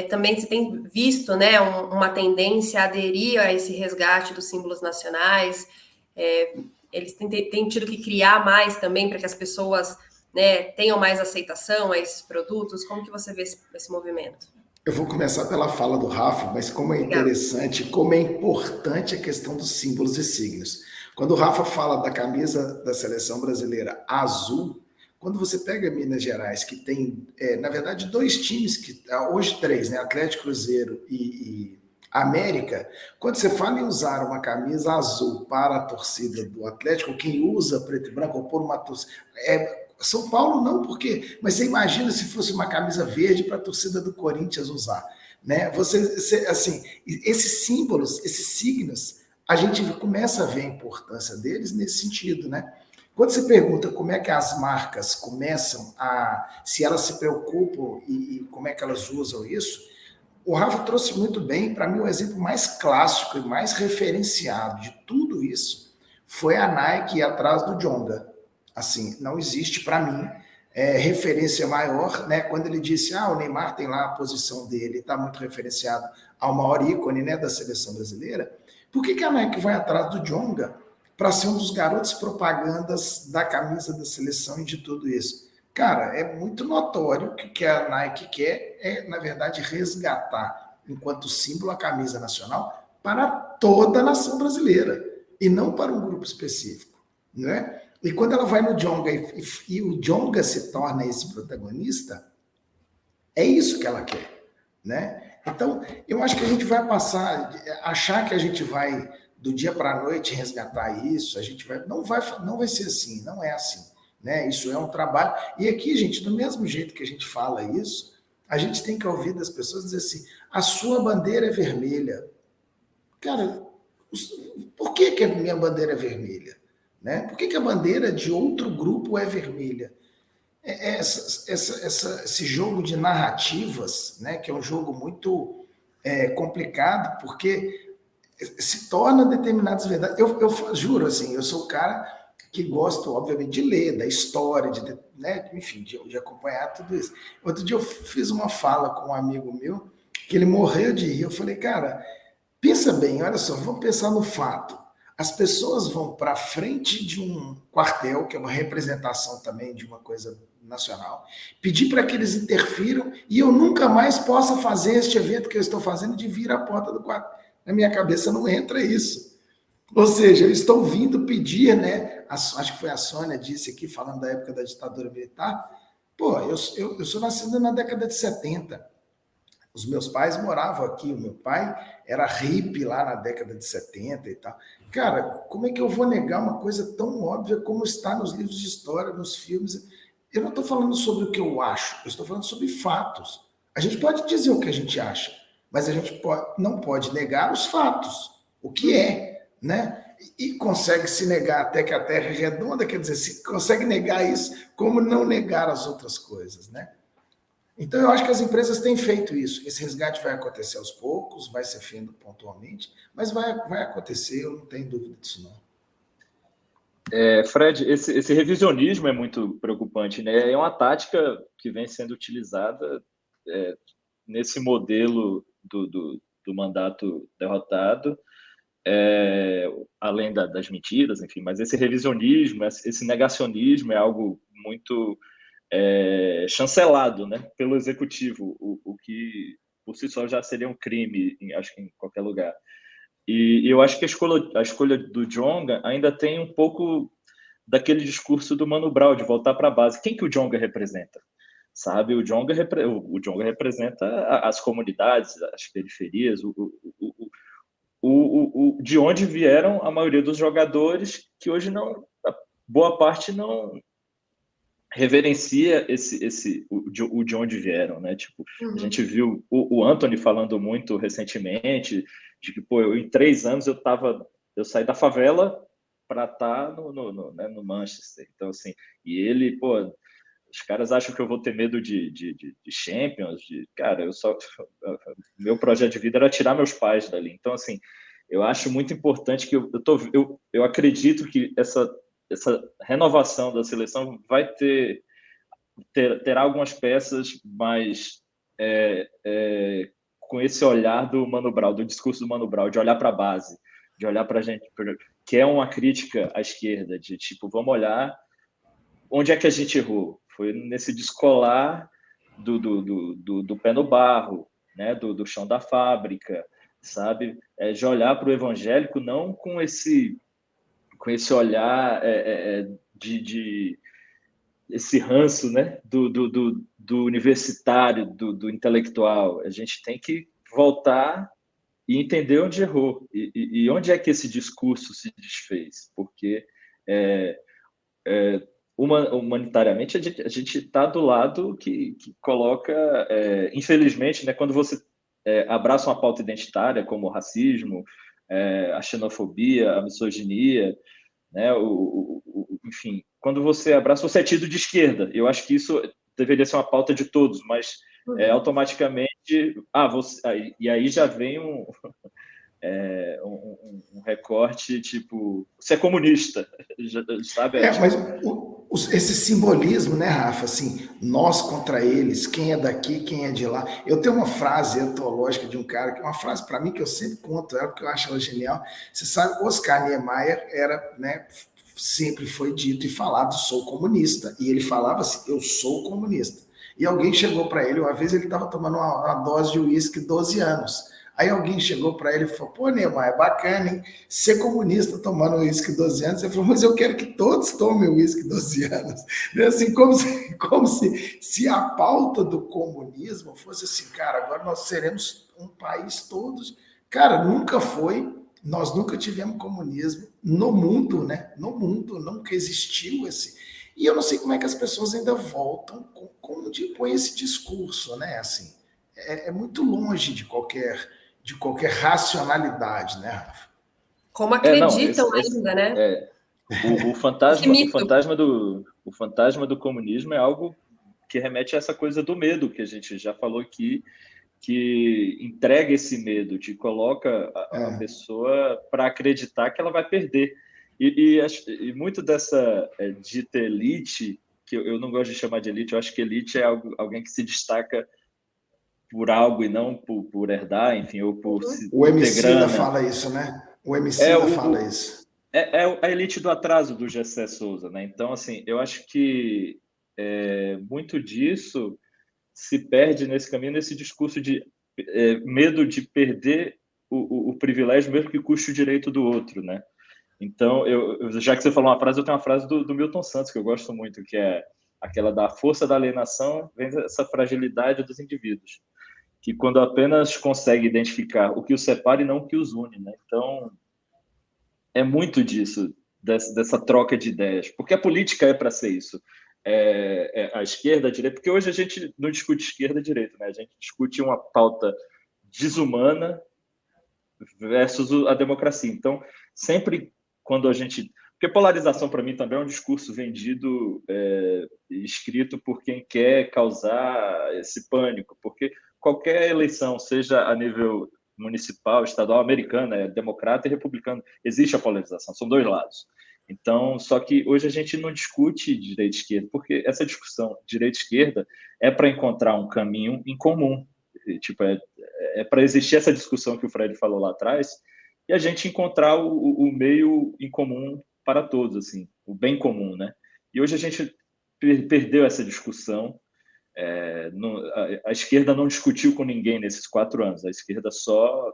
também se tem visto, né, uma tendência a aderir a esse resgate dos símbolos nacionais. Eles têm tido que criar mais também para que as pessoas, né, tenham mais aceitação a esses produtos. Como que você vê esse movimento? Eu vou começar pela fala do Rafa, mas como é Legal. interessante, como é importante a questão dos símbolos e signos. Quando o Rafa fala da camisa da seleção brasileira azul, quando você pega Minas Gerais, que tem, na verdade, dois times, hoje três, né? Atlético, Cruzeiro e América, quando você fala em usar uma camisa azul para a torcida do Atlético, quem usa preto e branco, ou por uma torcida, São Paulo não, porque. Mas você imagina se fosse uma camisa verde para a torcida do Corinthians usar, né? Assim, esses símbolos, esses signos, a gente começa a ver a importância deles nesse sentido, né? Quando você pergunta como é que as marcas começam se elas se preocupam e como é que elas usam isso, o Rafa trouxe muito bem, para mim, o exemplo mais clássico e mais referenciado de tudo isso foi a Nike ir atrás do Djonga. Assim, não existe para mim referência maior, né? Quando ele disse, o Neymar tem lá a posição dele, está muito referenciado ao maior ícone, né, da seleção brasileira. Por que a Nike vai atrás do Djonga para ser um dos garotos propagandas da camisa da seleção e de tudo isso? Cara, é muito notório que o que a Nike quer na verdade, resgatar, enquanto símbolo, a camisa nacional para toda a nação brasileira e não para um grupo específico, né? E quando ela vai no Djonga e o Djonga se torna esse protagonista, é isso que ela quer, né? Então, eu acho que a gente vai achar que a gente vai do dia para a noite resgatar isso, não vai ser assim, não é assim, né? Isso é um trabalho. E aqui, gente, do mesmo jeito que a gente fala isso, a gente tem que ouvir das pessoas dizer assim: a sua bandeira é vermelha. Cara, por que a minha bandeira é vermelha? Né? Por que a bandeira de outro grupo é vermelha? Esse jogo de narrativas, né, que é um jogo muito complicado, porque se torna determinadas verdades. Eu juro, assim, eu sou o cara que gosto, obviamente, de ler, da história, né, enfim, de acompanhar tudo isso. Outro dia eu fiz uma fala com um amigo meu, que ele morreu de rir. Eu falei, cara, pensa bem, olha só, vamos pensar no fato. As pessoas vão para frente de um quartel, que é uma representação também de uma coisa nacional, pedir para que eles interfiram e eu nunca mais possa fazer este evento que eu estou fazendo de vir à porta do quartel. Na minha cabeça não entra isso. Ou seja, eu estou vindo pedir, né? Acho que foi a Sônia disse aqui, falando da época da ditadura militar. Pô, eu sou nascido na década de 70. Os meus pais moravam aqui, o meu pai era hippie lá na década de 70 e tal. Cara, como é que eu vou negar uma coisa tão óbvia como está nos livros de história, nos filmes? Eu não estou falando sobre o que eu acho, eu estou falando sobre fatos. A gente pode dizer o que a gente acha, mas a gente não pode negar os fatos, o que é, né? E consegue se negar até que a Terra é redonda, quer dizer, se consegue negar isso, como não negar as outras coisas, né? Então, eu acho que as empresas têm feito isso. Esse resgate vai acontecer aos poucos, vai ser feito pontualmente, mas vai acontecer, eu não tenho dúvida disso, não. Fred, esse revisionismo é muito preocupante, né? É uma tática que vem sendo utilizada nesse modelo do mandato derrotado, além das mentiras, enfim, mas esse revisionismo, esse negacionismo é algo muito chancelado, né, pelo executivo, o que por si só já seria um crime, acho que em qualquer lugar. E eu acho que a escolha do Djonga ainda tem um pouco daquele discurso do Mano Brown, de voltar para a base. Quem que o Djonga representa? Sabe, o Djonga representa as comunidades, as periferias, de onde vieram a maioria dos jogadores, que hoje não, boa parte não reverencia o de onde vieram, né? Tipo, a gente viu o Anthony falando muito recentemente de que, pô, em 3 anos eu saí da favela para estar no Manchester. Então, assim, e ele, pô, os caras acham que eu vou ter medo de Champions, cara, meu projeto de vida era tirar meus pais dali. Então, assim, eu acho muito importante que eu acredito que essa renovação da seleção vai terá algumas peças, mas com esse olhar do Mano Brown, do discurso do Mano Brown, de olhar para a base, de olhar para a gente, que é uma crítica à esquerda, de tipo, vamos olhar onde é que a gente errou. Foi nesse descolar do pé no barro, né, do chão da fábrica, sabe? De olhar para o evangélico não com esse olhar de esse ranço, né, do universitário, do intelectual. A gente tem que voltar e entender onde errou e onde é que esse discurso se desfez, porque humanitariamente a gente está do lado que coloca, infelizmente, né, quando você abraça uma pauta identitária como o racismo, a xenofobia, a misoginia, né, enfim, quando você abraça, você é tido de esquerda. Eu acho que isso deveria ser uma pauta de todos, mas automaticamente, e aí já vem um recorte, tipo, você é comunista, sabe? Mas esse simbolismo, né, Rafa, assim, nós contra eles, quem é daqui, quem é de lá. Eu tenho uma frase antológica de um cara, que é uma frase para mim que eu sempre conto ela, porque eu acho ela genial. Você sabe, Oscar Niemeyer era, né, sempre foi dito e falado, sou comunista. E ele falava assim, eu sou comunista. E alguém chegou para ele, uma vez ele estava tomando uma dose de uísque 12 anos. Aí alguém chegou para ele e falou, pô, Neymar, é bacana, hein? Ser comunista tomando uísque 12 anos. Ele falou, mas eu quero que todos tomem uísque 12 anos. Assim, como se a pauta do comunismo fosse assim, cara, agora nós seremos um país todos. Cara, nunca foi, nós nunca tivemos comunismo no mundo, né? No mundo, nunca existiu esse. E eu não sei como é que as pessoas ainda voltam com esse discurso, né? Assim, é muito longe de qualquer racionalidade, né, Rafa? Como acreditam ainda, né? O fantasma do comunismo é algo que remete a essa coisa do medo que a gente já falou aqui, que entrega esse medo, te coloca a pessoa para acreditar que ela vai perder. E muito dessa dita elite, que eu não gosto de chamar de elite, eu acho que elite é alguém que se destaca por algo e não por herdar, enfim, ou por se o Emicida fala isso, né? O Emicida fala isso. É a elite do atraso do Gessé Souza, né? Então, assim, eu acho que muito disso se perde nesse caminho, nesse discurso de medo de perder o privilégio, mesmo que custe o direito do outro, né? Então, já que você falou uma frase, eu tenho uma frase do Milton Santos, que eu gosto muito, que é aquela da força da alienação vem dessa fragilidade dos indivíduos, que quando apenas consegue identificar o que os separa e não o que os une, né? Então, é muito disso, dessa troca de ideias, porque a política é para ser isso. A esquerda, a direita, porque hoje a gente não discute esquerda e direita, né? A gente discute uma pauta desumana versus a democracia. Então, sempre quando a gente... Porque polarização, para mim, também é um discurso vendido, escrito por quem quer causar esse pânico, porque qualquer eleição, seja a nível municipal, estadual, americana, democrata e republicano, existe a polarização, são dois lados. Então, só que hoje a gente não discute direita e esquerda, porque essa discussão direita e esquerda é para encontrar um caminho em comum. Tipo, para existir essa discussão que o Fred falou lá atrás, e a gente encontrar o meio em comum para todos, assim, o bem comum, né? E hoje a gente perdeu essa discussão. A esquerda não discutiu com ninguém nesses 4 anos. A esquerda só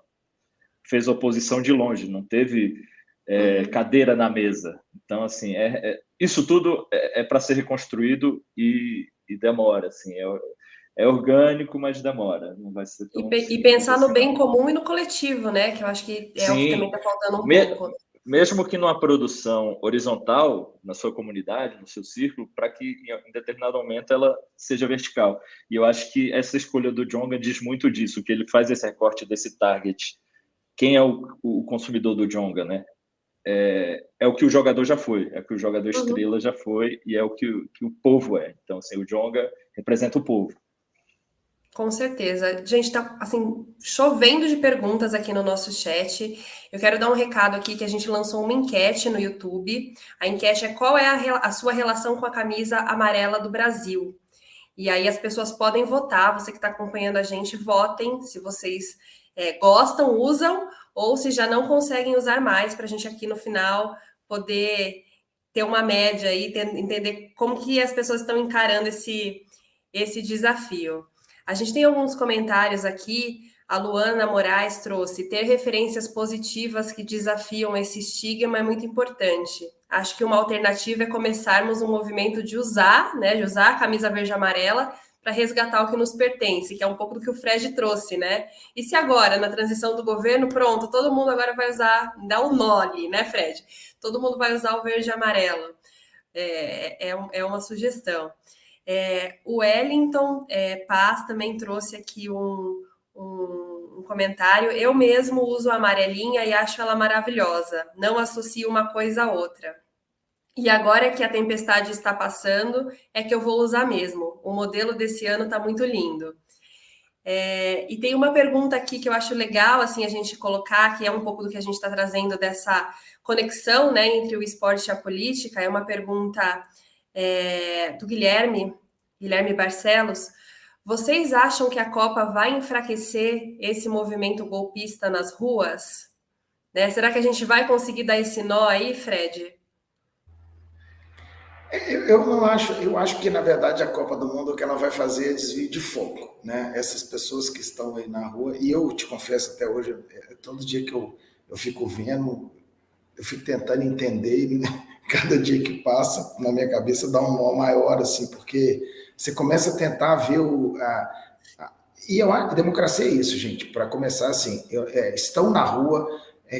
fez oposição de longe, não teve cadeira na mesa. Então, assim, isso tudo é para ser reconstruído e demora, assim, é orgânico, mas demora, não vai ser tão simples. E pensar no bem comum e no coletivo, né? Que eu acho que é o que também está faltando um pouco. Mesmo que numa produção horizontal, na sua comunidade, no seu círculo, para que em determinado momento ela seja vertical. E eu acho que essa escolha do Djonga diz muito disso, que ele faz esse recorte desse target. Quem é o consumidor do Djonga, né? É o que o jogador já foi, é o que o jogador estrela já foi, e é o que o povo é. Então, assim, o Djonga representa o povo. Com certeza. Gente, tá assim, chovendo de perguntas aqui no nosso chat. Eu quero dar um recado aqui que a gente lançou uma enquete no YouTube. A enquete é qual é a sua relação com a camisa amarela do Brasil. E aí as pessoas podem votar. Você que está acompanhando a gente, votem se vocês gostam, usam, ou se já não conseguem usar mais, para a gente aqui no final poder ter uma média aí, entender como que as pessoas estão encarando esse desafio. A gente tem alguns comentários aqui. A Luana Moraes trouxe: ter referências positivas que desafiam esse estigma é muito importante. Acho que uma alternativa é começarmos um movimento de usar, né, de usar a camisa verde e amarela para resgatar o que nos pertence, que é um pouco do que o Fred trouxe, né? E se agora, na transição do governo, pronto, todo mundo agora vai usar, dá um nó ali, né, Fred? Todo mundo vai usar o verde e amarelo. É uma sugestão. O Wellington Paz também trouxe aqui um comentário. Eu mesmo uso a amarelinha e acho ela maravilhosa. Não associo uma coisa a outra. E agora que a tempestade está passando, é que eu vou usar mesmo. O modelo desse ano está muito lindo. E tem uma pergunta aqui que eu acho legal assim, a gente colocar, que é um pouco do que a gente está trazendo dessa conexão, né, entre o esporte e a política. É uma pergunta do Guilherme Barcelos. Vocês acham que a Copa vai enfraquecer esse movimento golpista nas ruas? Né? Será que a gente vai conseguir dar esse nó aí, Fred? Eu não acho, eu acho que na verdade a Copa do Mundo o que ela vai fazer é desvio de foco, né? Essas pessoas que estão aí na rua, e eu te confesso até hoje, todo dia que eu fico vendo, eu fico tentando entender, e cada dia que passa na minha cabeça dá um nó maior, assim, porque você começa a tentar ver e a democracia é isso, gente, para começar assim, estão na rua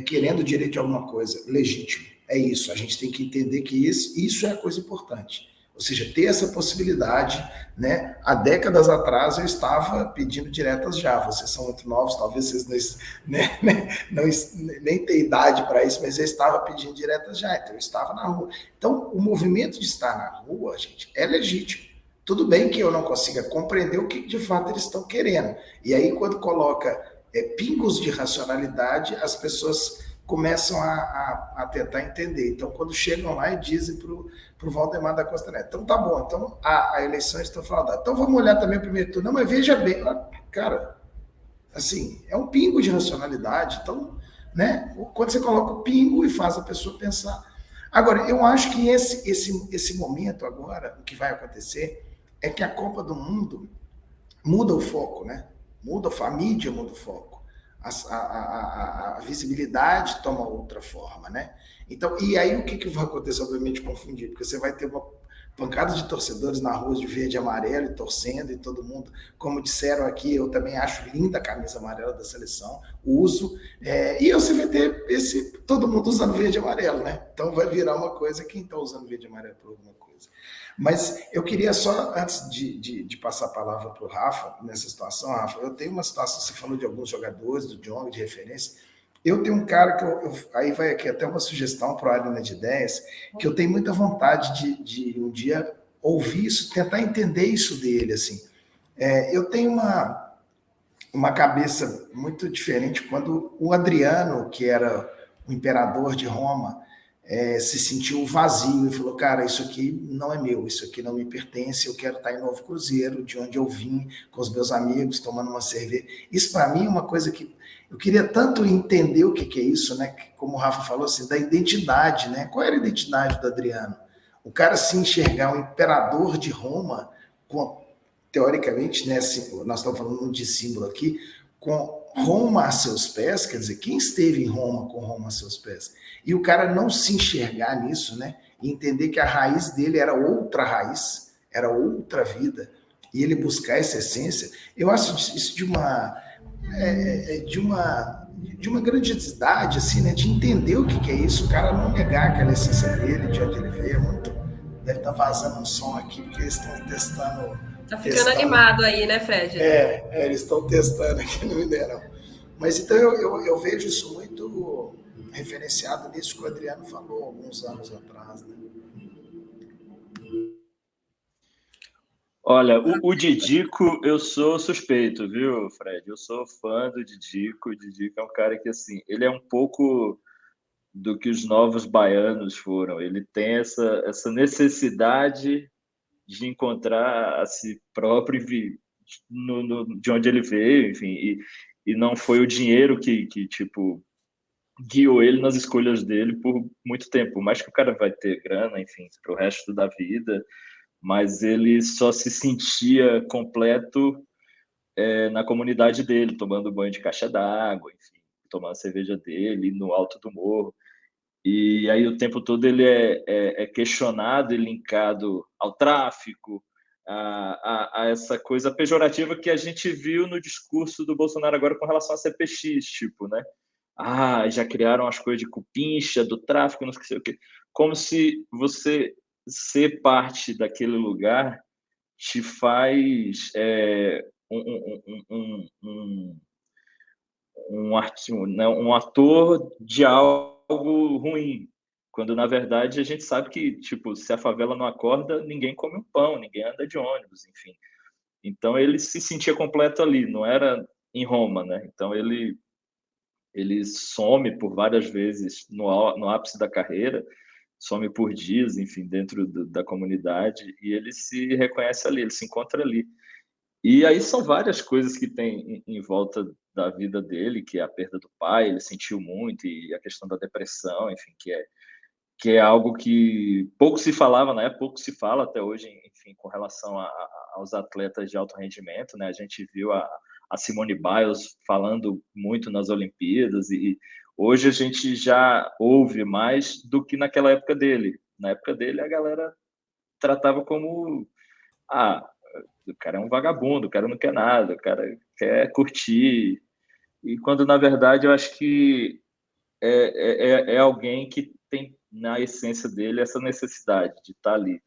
querendo o direito de alguma coisa, legítimo. É isso, a gente tem que entender que isso é a coisa importante. Ou seja, ter essa possibilidade, né? Há décadas atrás eu estava pedindo diretas já. Vocês são muito novos, talvez vocês nem tenham idade para isso, mas eu estava pedindo diretas já, então eu estava na rua. Então, o movimento de estar na rua, gente, é legítimo. Tudo bem que eu não consiga compreender o que de fato eles estão querendo. E aí, quando coloca pingos de racionalidade, as pessoas começam a tentar entender. Então, quando chegam lá e dizem para o Valdemar da Costa Neto, então tá bom, então a eleição está fraudada. Então vamos olhar também o primeiro turno. Não, mas veja bem, cara, assim, é um pingo de racionalidade. Então, né, quando você coloca o pingo e faz a pessoa pensar. Agora, eu acho que esse momento agora, o que vai acontecer é que a Copa do Mundo muda o foco, né? A mídia muda o foco. A visibilidade toma outra forma, né? Então, e aí o que vai acontecer? Obviamente confundir, porque você vai ter uma pancada de torcedores na rua de verde e amarelo e torcendo, e todo mundo, como disseram aqui, eu também acho linda a camisa amarela da seleção, uso, e você vai ter todo mundo usando verde e amarelo, né? Então vai virar uma coisa, quem está usando verde e amarelo por alguma coisa. Mas eu queria só, antes de passar a palavra para o Rafa, nessa situação, Rafa, eu tenho uma situação, você falou de alguns jogadores, do John, de referência, eu tenho um cara que aí vai aqui até uma sugestão para a Arena de Ideias, que eu tenho muita vontade de um dia ouvir isso, tentar entender isso dele, assim. Eu tenho uma cabeça muito diferente quando o Adriano, que era o imperador de Roma, se sentiu vazio e falou, cara, isso aqui não é meu, isso aqui não me pertence, eu quero estar em Novo Cruzeiro, de onde eu vim, com os meus amigos, tomando uma cerveja. Isso, para mim, é uma coisa que eu queria tanto entender o que é isso, né? Como o Rafa falou, assim, da identidade, né? Qual era a identidade do Adriano? O cara se enxergar um imperador de Roma, teoricamente, né, nós estamos falando de símbolo aqui, com Roma a seus pés, quer dizer, quem esteve em Roma com Roma a seus pés? E o cara não se enxergar nisso, né? E entender que a raiz dele era outra raiz, era outra vida, e ele buscar essa essência, eu acho isso de uma grandiosidade, assim, né? De entender o que é isso, o cara não negar aquela essência dele, de onde ele veio, muito. Deve estar vazando um som aqui, porque eles estão testando. Tá ficando animado aí, né, Fred? Eles estão testando aqui no Mineirão. Mas então eu vejo isso muito referenciado nisso que o Adriano falou alguns anos atrás, né? Olha, o Didico, eu sou suspeito, viu, Fred? Eu sou fã do Didico. O Didico é um cara que, assim, ele é um pouco do que os novos baianos foram. Ele tem essa necessidade de encontrar a si próprio de onde ele veio, enfim, e não foi o dinheiro que tipo, guiou ele nas escolhas dele por muito tempo. Por mais que o cara vai ter grana, enfim, para o resto da vida, mas ele só se sentia completo na comunidade dele, tomando banho de caixa d'água, enfim, tomando a cerveja dele no alto do morro. E aí o tempo todo ele é questionado e linkado ao tráfico, a essa coisa pejorativa que a gente viu no discurso do Bolsonaro agora com relação a CPX, tipo, né? Ah, já criaram as coisas de cupincha, do tráfico, não sei o quê. Como se você ser parte daquele lugar te faz um ator de algo ruim, quando na verdade a gente sabe que, tipo, se a favela não acorda, ninguém come um pão, ninguém anda de ônibus, enfim. Então ele se sentia completo ali, não era em Roma, né? Então ele some por várias vezes no ápice da carreira, some por dias, enfim, dentro da comunidade, e ele se reconhece ali, ele se encontra ali. E aí são várias coisas que tem em volta da vida dele, que é a perda do pai, ele sentiu muito, e a questão da depressão, enfim, que é algo que pouco se falava, né? Pouco se fala até hoje, enfim, com relação aos atletas de alto rendimento, né? A gente viu a Simone Biles falando muito nas Olimpíadas, e hoje a gente já ouve mais do que naquela época dele. Na época dele, a galera tratava como o cara é um vagabundo, o cara não quer nada, o cara quer curtir. E quando, na verdade, eu acho que é alguém que tem, na essência dele, essa necessidade de estar ali.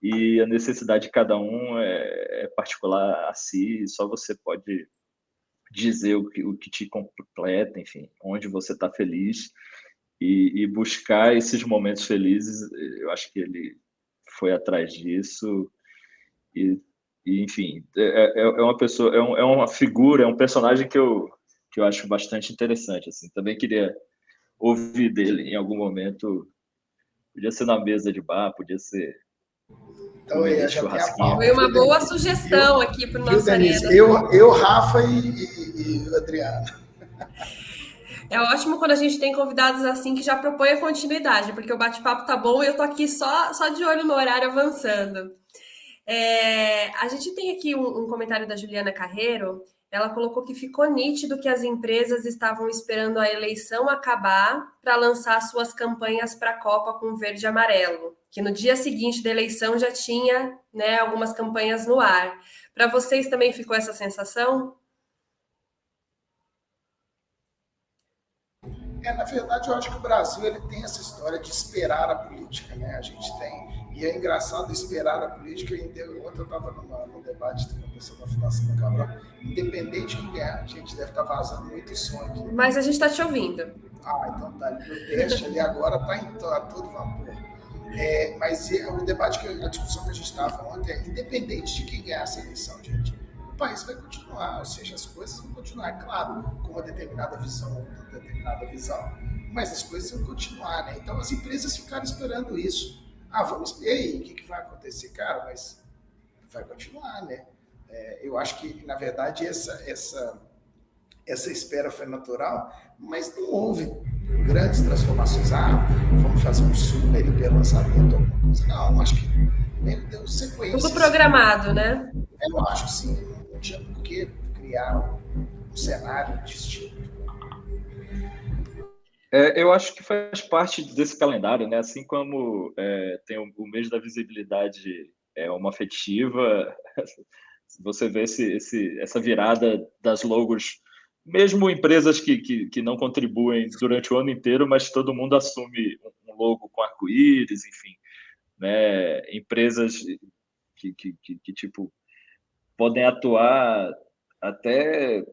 E a necessidade de cada um é particular a si, só você pode dizer o que te completa, enfim, onde você está feliz e buscar esses momentos felizes. Eu acho que ele foi atrás disso e, enfim, é uma pessoa, é uma figura, é um personagem que eu acho bastante interessante, assim. Também queria ouvir dele em algum momento. Podia ser na mesa de bar, podia ser Então aí, comida de já tem a churrasquinho. Foi pauta, uma viu, boa Denise? sugestão aqui para o Viu, nosso Denise? Arena. Eu Rafa e o Adriano. É ótimo quando a gente tem convidados assim que já propõem a continuidade, porque o bate-papo tá bom e eu tô aqui só de olho no horário avançando. A gente tem aqui um comentário da Juliana Carreiro. Ela colocou que ficou nítido que as empresas estavam esperando a eleição acabar para lançar suas campanhas para a Copa com verde e amarelo, que no dia seguinte da eleição já tinha, né, algumas campanhas no ar. Para vocês também ficou essa sensação? Na verdade, eu acho que o Brasil ele tem essa história de esperar a política, né? A gente tem. E é engraçado esperar a política. Ontem eu estava num debate com a pessoa da Fundação do Cabral. Independente de quem ganhar, a gente deve estar vazando muito som aqui. Mas a gente está te ouvindo. Então tá. O teste ali agora está em todo vapor. Mas o debate, a discussão que a gente estava ontem é independente de quem ganhar essa eleição, gente. O país vai continuar, ou seja, as coisas vão continuar, claro, com uma determinada visão, mas as coisas vão continuar, né? Então as empresas ficaram esperando isso. Vamos ver aí o que vai acontecer, cara, mas vai continuar, né? Eu acho que, na verdade, essa espera foi natural, mas não houve grandes transformações. Vamos fazer um super hiperlançamento, alguma coisa. Não, acho que deu sequência. Tudo programado, né? Eu acho que sim. Não tinha por que criar um cenário distinto. Eu acho que faz parte desse calendário, né? Assim como tem o mês da visibilidade homoafetiva, você vê essa virada das logos, mesmo empresas que não contribuem durante o ano inteiro, mas todo mundo assume um logo com arco-íris, enfim, né? Empresas que tipo, podem atuar até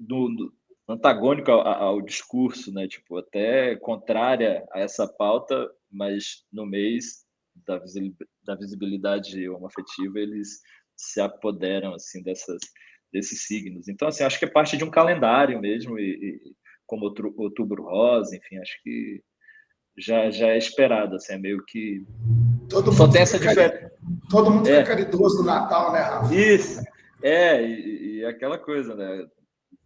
no antagônico ao discurso, né? Tipo, até contrária a essa pauta, mas no mês da visibilidade homoafetiva eles se apoderam assim desses signos. Então, assim, acho que é parte de um calendário mesmo, como Outubro Rosa, enfim, acho que já é esperado, assim, é meio que Todo só mundo tem fica essa diferença. Todo mundo fica caridoso no Natal, né, Rafa? Isso, e aquela coisa, né?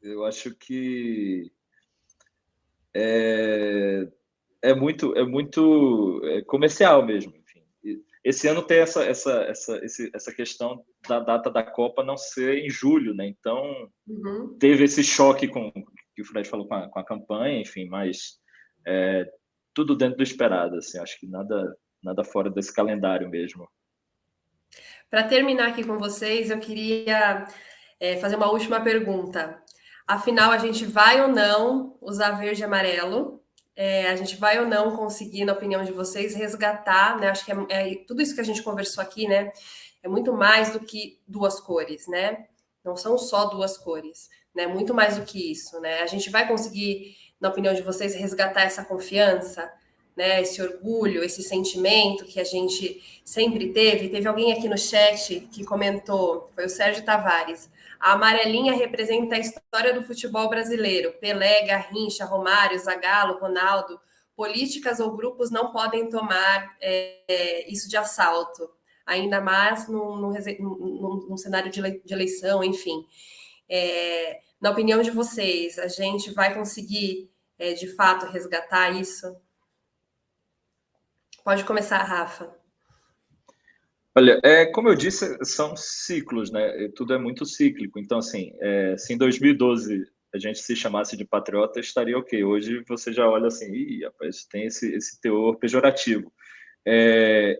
Eu acho que é muito comercial mesmo, enfim. Esse ano tem essa questão da data da Copa não ser em julho, né? Então, teve esse choque que o Fred falou com a campanha, enfim, mas tudo dentro do esperado, assim, acho que nada fora desse calendário mesmo. Para terminar aqui com vocês, eu queria fazer uma última pergunta. Afinal, a gente vai ou não usar verde e amarelo? A gente vai ou não conseguir, na opinião de vocês, resgatar, né? Acho que tudo isso que a gente conversou aqui, né? É muito mais do que duas cores, né? Não são só duas cores, né? Muito mais do que isso, né? A gente vai conseguir, na opinião de vocês, resgatar essa confiança, né? Esse orgulho, esse sentimento que a gente sempre teve. Teve alguém aqui no chat que comentou, foi o Sérgio Tavares. A amarelinha representa a história do futebol brasileiro. Pelé, Garrincha, Romário, Zagallo, Ronaldo. Políticas ou grupos não podem tomar isso de assalto, ainda mais num cenário de eleição, enfim. Na opinião de vocês, a gente vai conseguir, de fato, resgatar isso? Pode começar, Rafa. Olha, como eu disse, são ciclos, né? Tudo é muito cíclico. Então, assim, se em 2012 a gente se chamasse de patriota, estaria ok. Hoje você já olha assim, ih, rapaz, tem esse teor pejorativo.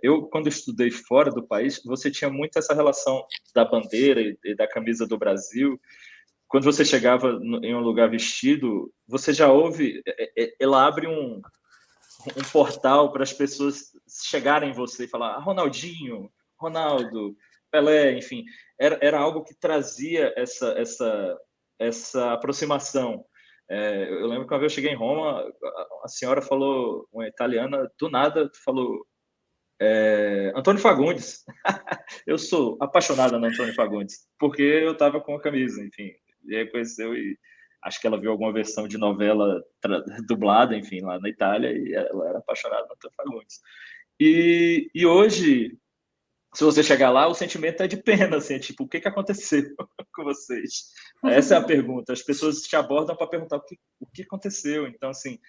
Eu, quando estudei fora do país, você tinha muito essa relação da bandeira e da camisa do Brasil. Quando você chegava em um lugar vestido, você já ouve, ela abre um portal para as pessoas chegarem em você e falar Ronaldinho, Ronaldo, Pelé, enfim, era algo que trazia essa aproximação. Eu lembro que uma vez eu cheguei em Roma, a senhora falou, uma italiana, do nada falou Antônio Fagundes. Eu sou apaixonada no Antônio Fagundes, porque eu estava com a camisa, enfim, e aí conheceu e acho que ela viu alguma versão de novela dublada, enfim, lá na Itália, e ela era apaixonada no Antônio Fagundes. E hoje, se você chegar lá, o sentimento é de pena, assim, tipo, o que aconteceu com vocês? Essa é a pergunta. As pessoas te abordam para perguntar o que aconteceu. Então, assim,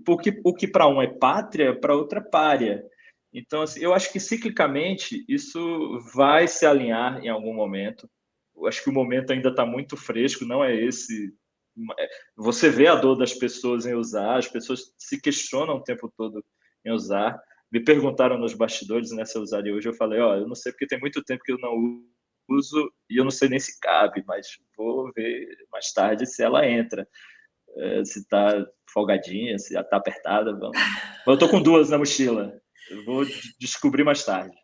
porque o que para um é pátria, para outra é pária. Então, assim, eu acho que ciclicamente isso vai se alinhar em algum momento. Eu acho que o momento ainda está muito fresco, não é esse. Você vê a dor das pessoas em usar, as pessoas se questionam o tempo todo em usar. Me perguntaram nos bastidores, né, se eu usaria hoje. Eu falei, eu não sei porque tem muito tempo que eu não uso e eu não sei nem se cabe, mas vou ver mais tarde se ela entra. Se está folgadinha, se está apertada. Vamos. Eu estou com duas na mochila. Eu vou descobrir mais tarde.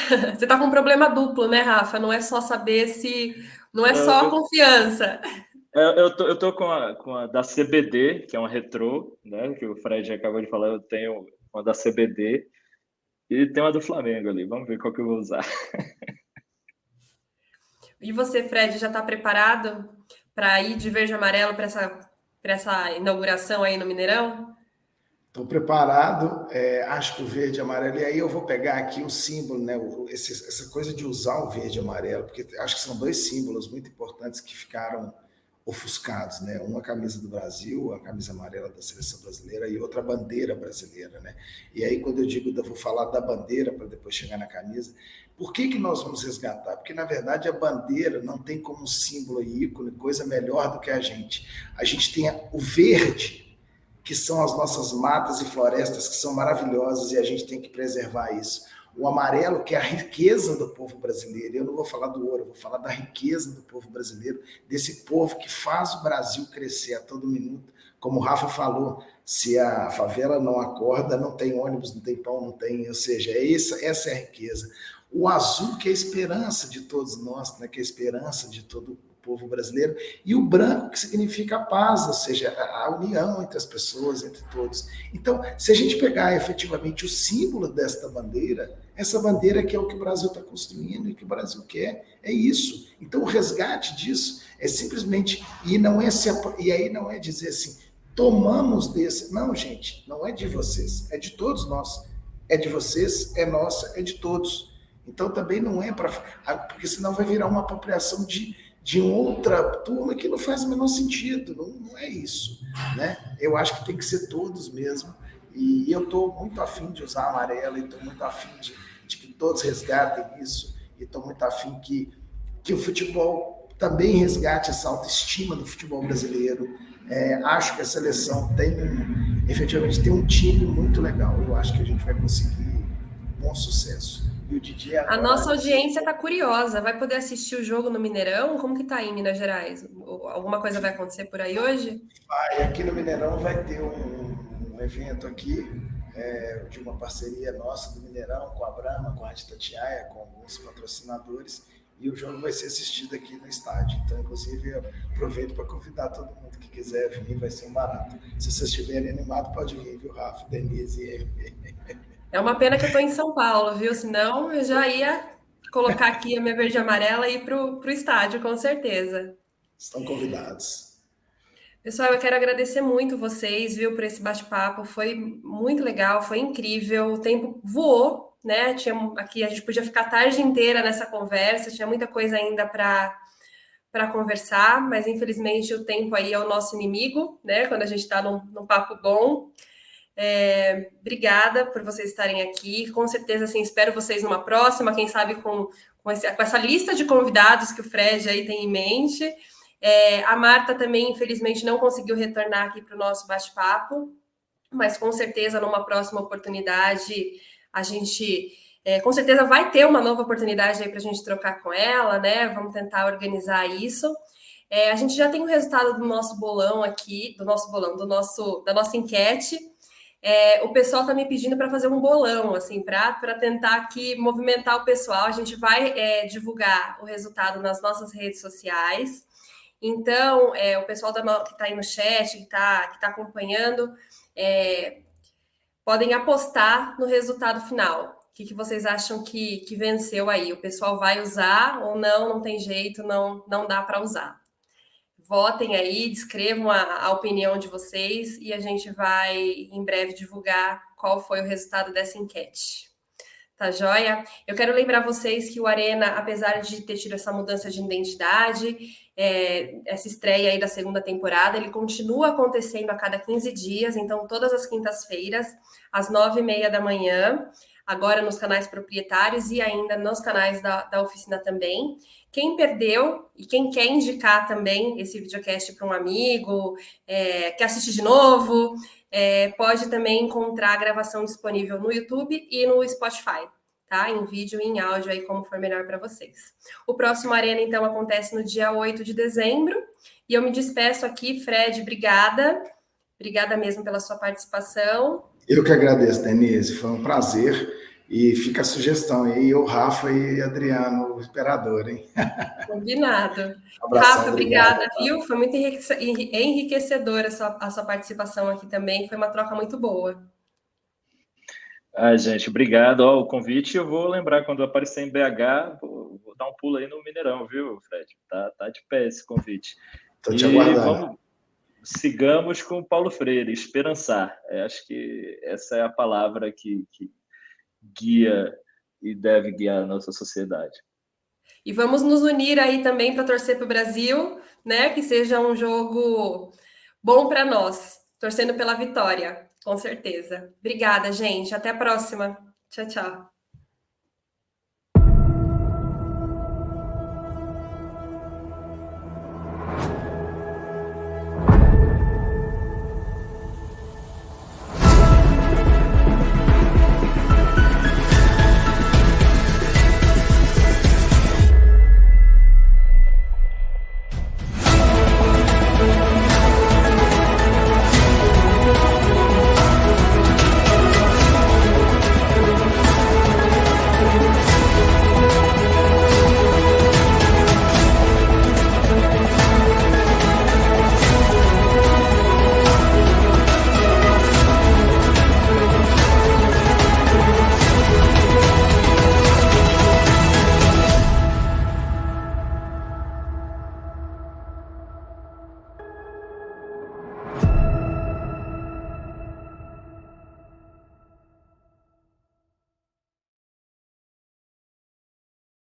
Você está com um problema duplo, né, Rafa? Não é só saber se... Não é só a confiança. Eu tô com a da CBD, que é uma retrô, né? Que o Fred acabou de falar. Eu tenho uma da CBD e tem uma do Flamengo ali. Vamos ver qual que eu vou usar. E você, Fred, já está preparado para ir de verde e amarelo para essa inauguração aí no Mineirão? Estou preparado, acho que o verde e amarelo, e aí eu vou pegar aqui o símbolo, né? Essa coisa de usar o verde e amarelo, porque acho que são dois símbolos muito importantes que ficaram ofuscados, né? Uma a camisa do Brasil, a camisa amarela da seleção brasileira, e outra a bandeira brasileira, né? E aí, quando eu digo, eu vou falar da bandeira para depois chegar na camisa, por que nós vamos resgatar? Porque, na verdade, a bandeira não tem como símbolo e ícone coisa melhor do que a gente. A gente tem o verde, que são as nossas matas e florestas, que são maravilhosas, e a gente tem que preservar isso. O amarelo, que é a riqueza do povo brasileiro. Eu não vou falar do ouro, eu vou falar da riqueza do povo brasileiro, desse povo que faz o Brasil crescer a todo minuto. Como o Rafa falou, se a favela não acorda, não tem ônibus, não tem pão, não tem... Ou seja, essa é a riqueza. O azul, que é a esperança de todos nós, né? Que é a esperança de todo o povo brasileiro, e o branco, que significa a paz, ou seja, a união entre as pessoas, entre todos. Então, se a gente pegar efetivamente o símbolo desta bandeira, essa bandeira que é o que o Brasil está construindo e que o Brasil quer, é isso. Então, o resgate disso é simplesmente, e aí não é dizer assim, tomamos desse. Não, gente, não é de vocês, é de todos nós. É de vocês, é nossa, é de todos. Então também não é para. Porque senão vai virar uma apropriação de outra turma que não faz o menor sentido. Não é isso. Né? Eu acho que tem que ser todos mesmo. E eu estou muito afim de usar amarelo, e estou muito afim de que todos resgatem isso, e estou muito afim que o futebol também resgate essa autoestima do futebol brasileiro. Acho que a seleção efetivamente tem um time muito legal. Eu acho que a gente vai conseguir bom sucesso. E o Didi agora... A nossa audiência está curiosa. Vai poder assistir o jogo no Mineirão? Como que está aí em Minas Gerais? Alguma coisa vai acontecer por aí hoje? Aqui no Mineirão vai ter um evento aqui, de uma parceria nossa do Mineirão, com a Brahma, com a Rádio Itatiaia, com alguns patrocinadores, e o jogo vai ser assistido aqui no estádio. Então, inclusive, eu aproveito para convidar todo mundo que quiser vir, vai ser um barato. Se vocês estiverem animados, pode vir, viu, Rafa, Denise? É uma pena que eu estou em São Paulo, viu? Senão eu já ia colocar aqui a minha verde e amarela e ir para o estádio, com certeza. Estão convidados. Pessoal, eu quero agradecer muito vocês, viu, por esse bate-papo. Foi muito legal, foi incrível. O tempo voou, né? Aqui a gente podia ficar a tarde inteira nessa conversa, tinha muita coisa ainda para conversar, mas infelizmente o tempo aí é o nosso inimigo, né? Quando a gente está num papo bom. Obrigada por vocês estarem aqui. Com certeza, assim, espero vocês numa próxima, quem sabe com essa lista de convidados que o Fred aí tem em mente. A Marta também, infelizmente, não conseguiu retornar aqui para o nosso bate-papo, mas com certeza, numa próxima oportunidade, a gente com certeza vai ter uma nova oportunidade aí para a gente trocar com ela, né? Vamos tentar organizar isso. A gente já tem o resultado do nosso bolão aqui, da nossa enquete. O pessoal está me pedindo para fazer um bolão, assim, para tentar aqui movimentar o pessoal. A gente vai divulgar o resultado nas nossas redes sociais. Então, o pessoal que está aí no chat, que está acompanhando, podem apostar no resultado final. O que vocês acham que venceu aí? O pessoal vai usar ou não tem jeito, não dá para usar. Votem aí, descrevam a opinião de vocês e a gente vai, em breve, divulgar qual foi o resultado dessa enquete. Tá joia? Eu quero lembrar vocês que o Arena, apesar de ter tido essa mudança de identidade, essa estreia aí da segunda temporada, ele continua acontecendo a cada 15 dias, então todas as quintas-feiras, às 9h30 da manhã, agora nos canais proprietários e ainda nos canais da oficina também. Quem perdeu e quem quer indicar também esse videocast para um amigo, quer assistir de novo, pode também encontrar a gravação disponível no YouTube e no Spotify, tá? Em vídeo e em áudio, aí como for melhor para vocês. O próximo Arena, então, acontece no dia 8 de dezembro. E eu me despeço aqui, Fred, obrigada. Obrigada mesmo pela sua participação. Eu que agradeço, Denise, foi um prazer. E fica a sugestão aí, o Rafa e Adriano, o imperador, hein? Combinado. Abração, Rafa, obrigada, viu? Foi muito enriquecedora a sua participação aqui também. Foi uma troca muito boa. Gente, obrigado. O convite eu vou lembrar quando eu aparecer em BH, vou dar um pulo aí no Mineirão, viu, Fred? Tá de pé esse convite. Estou te aguardando. Sigamos com o Paulo Freire, esperançar. Acho que essa é a palavra que guia e deve guiar a nossa sociedade. E vamos nos unir aí também para torcer para o Brasil, né? Que seja um jogo bom para nós, torcendo pela vitória, com certeza. Obrigada, gente. Até a próxima. Tchau, tchau.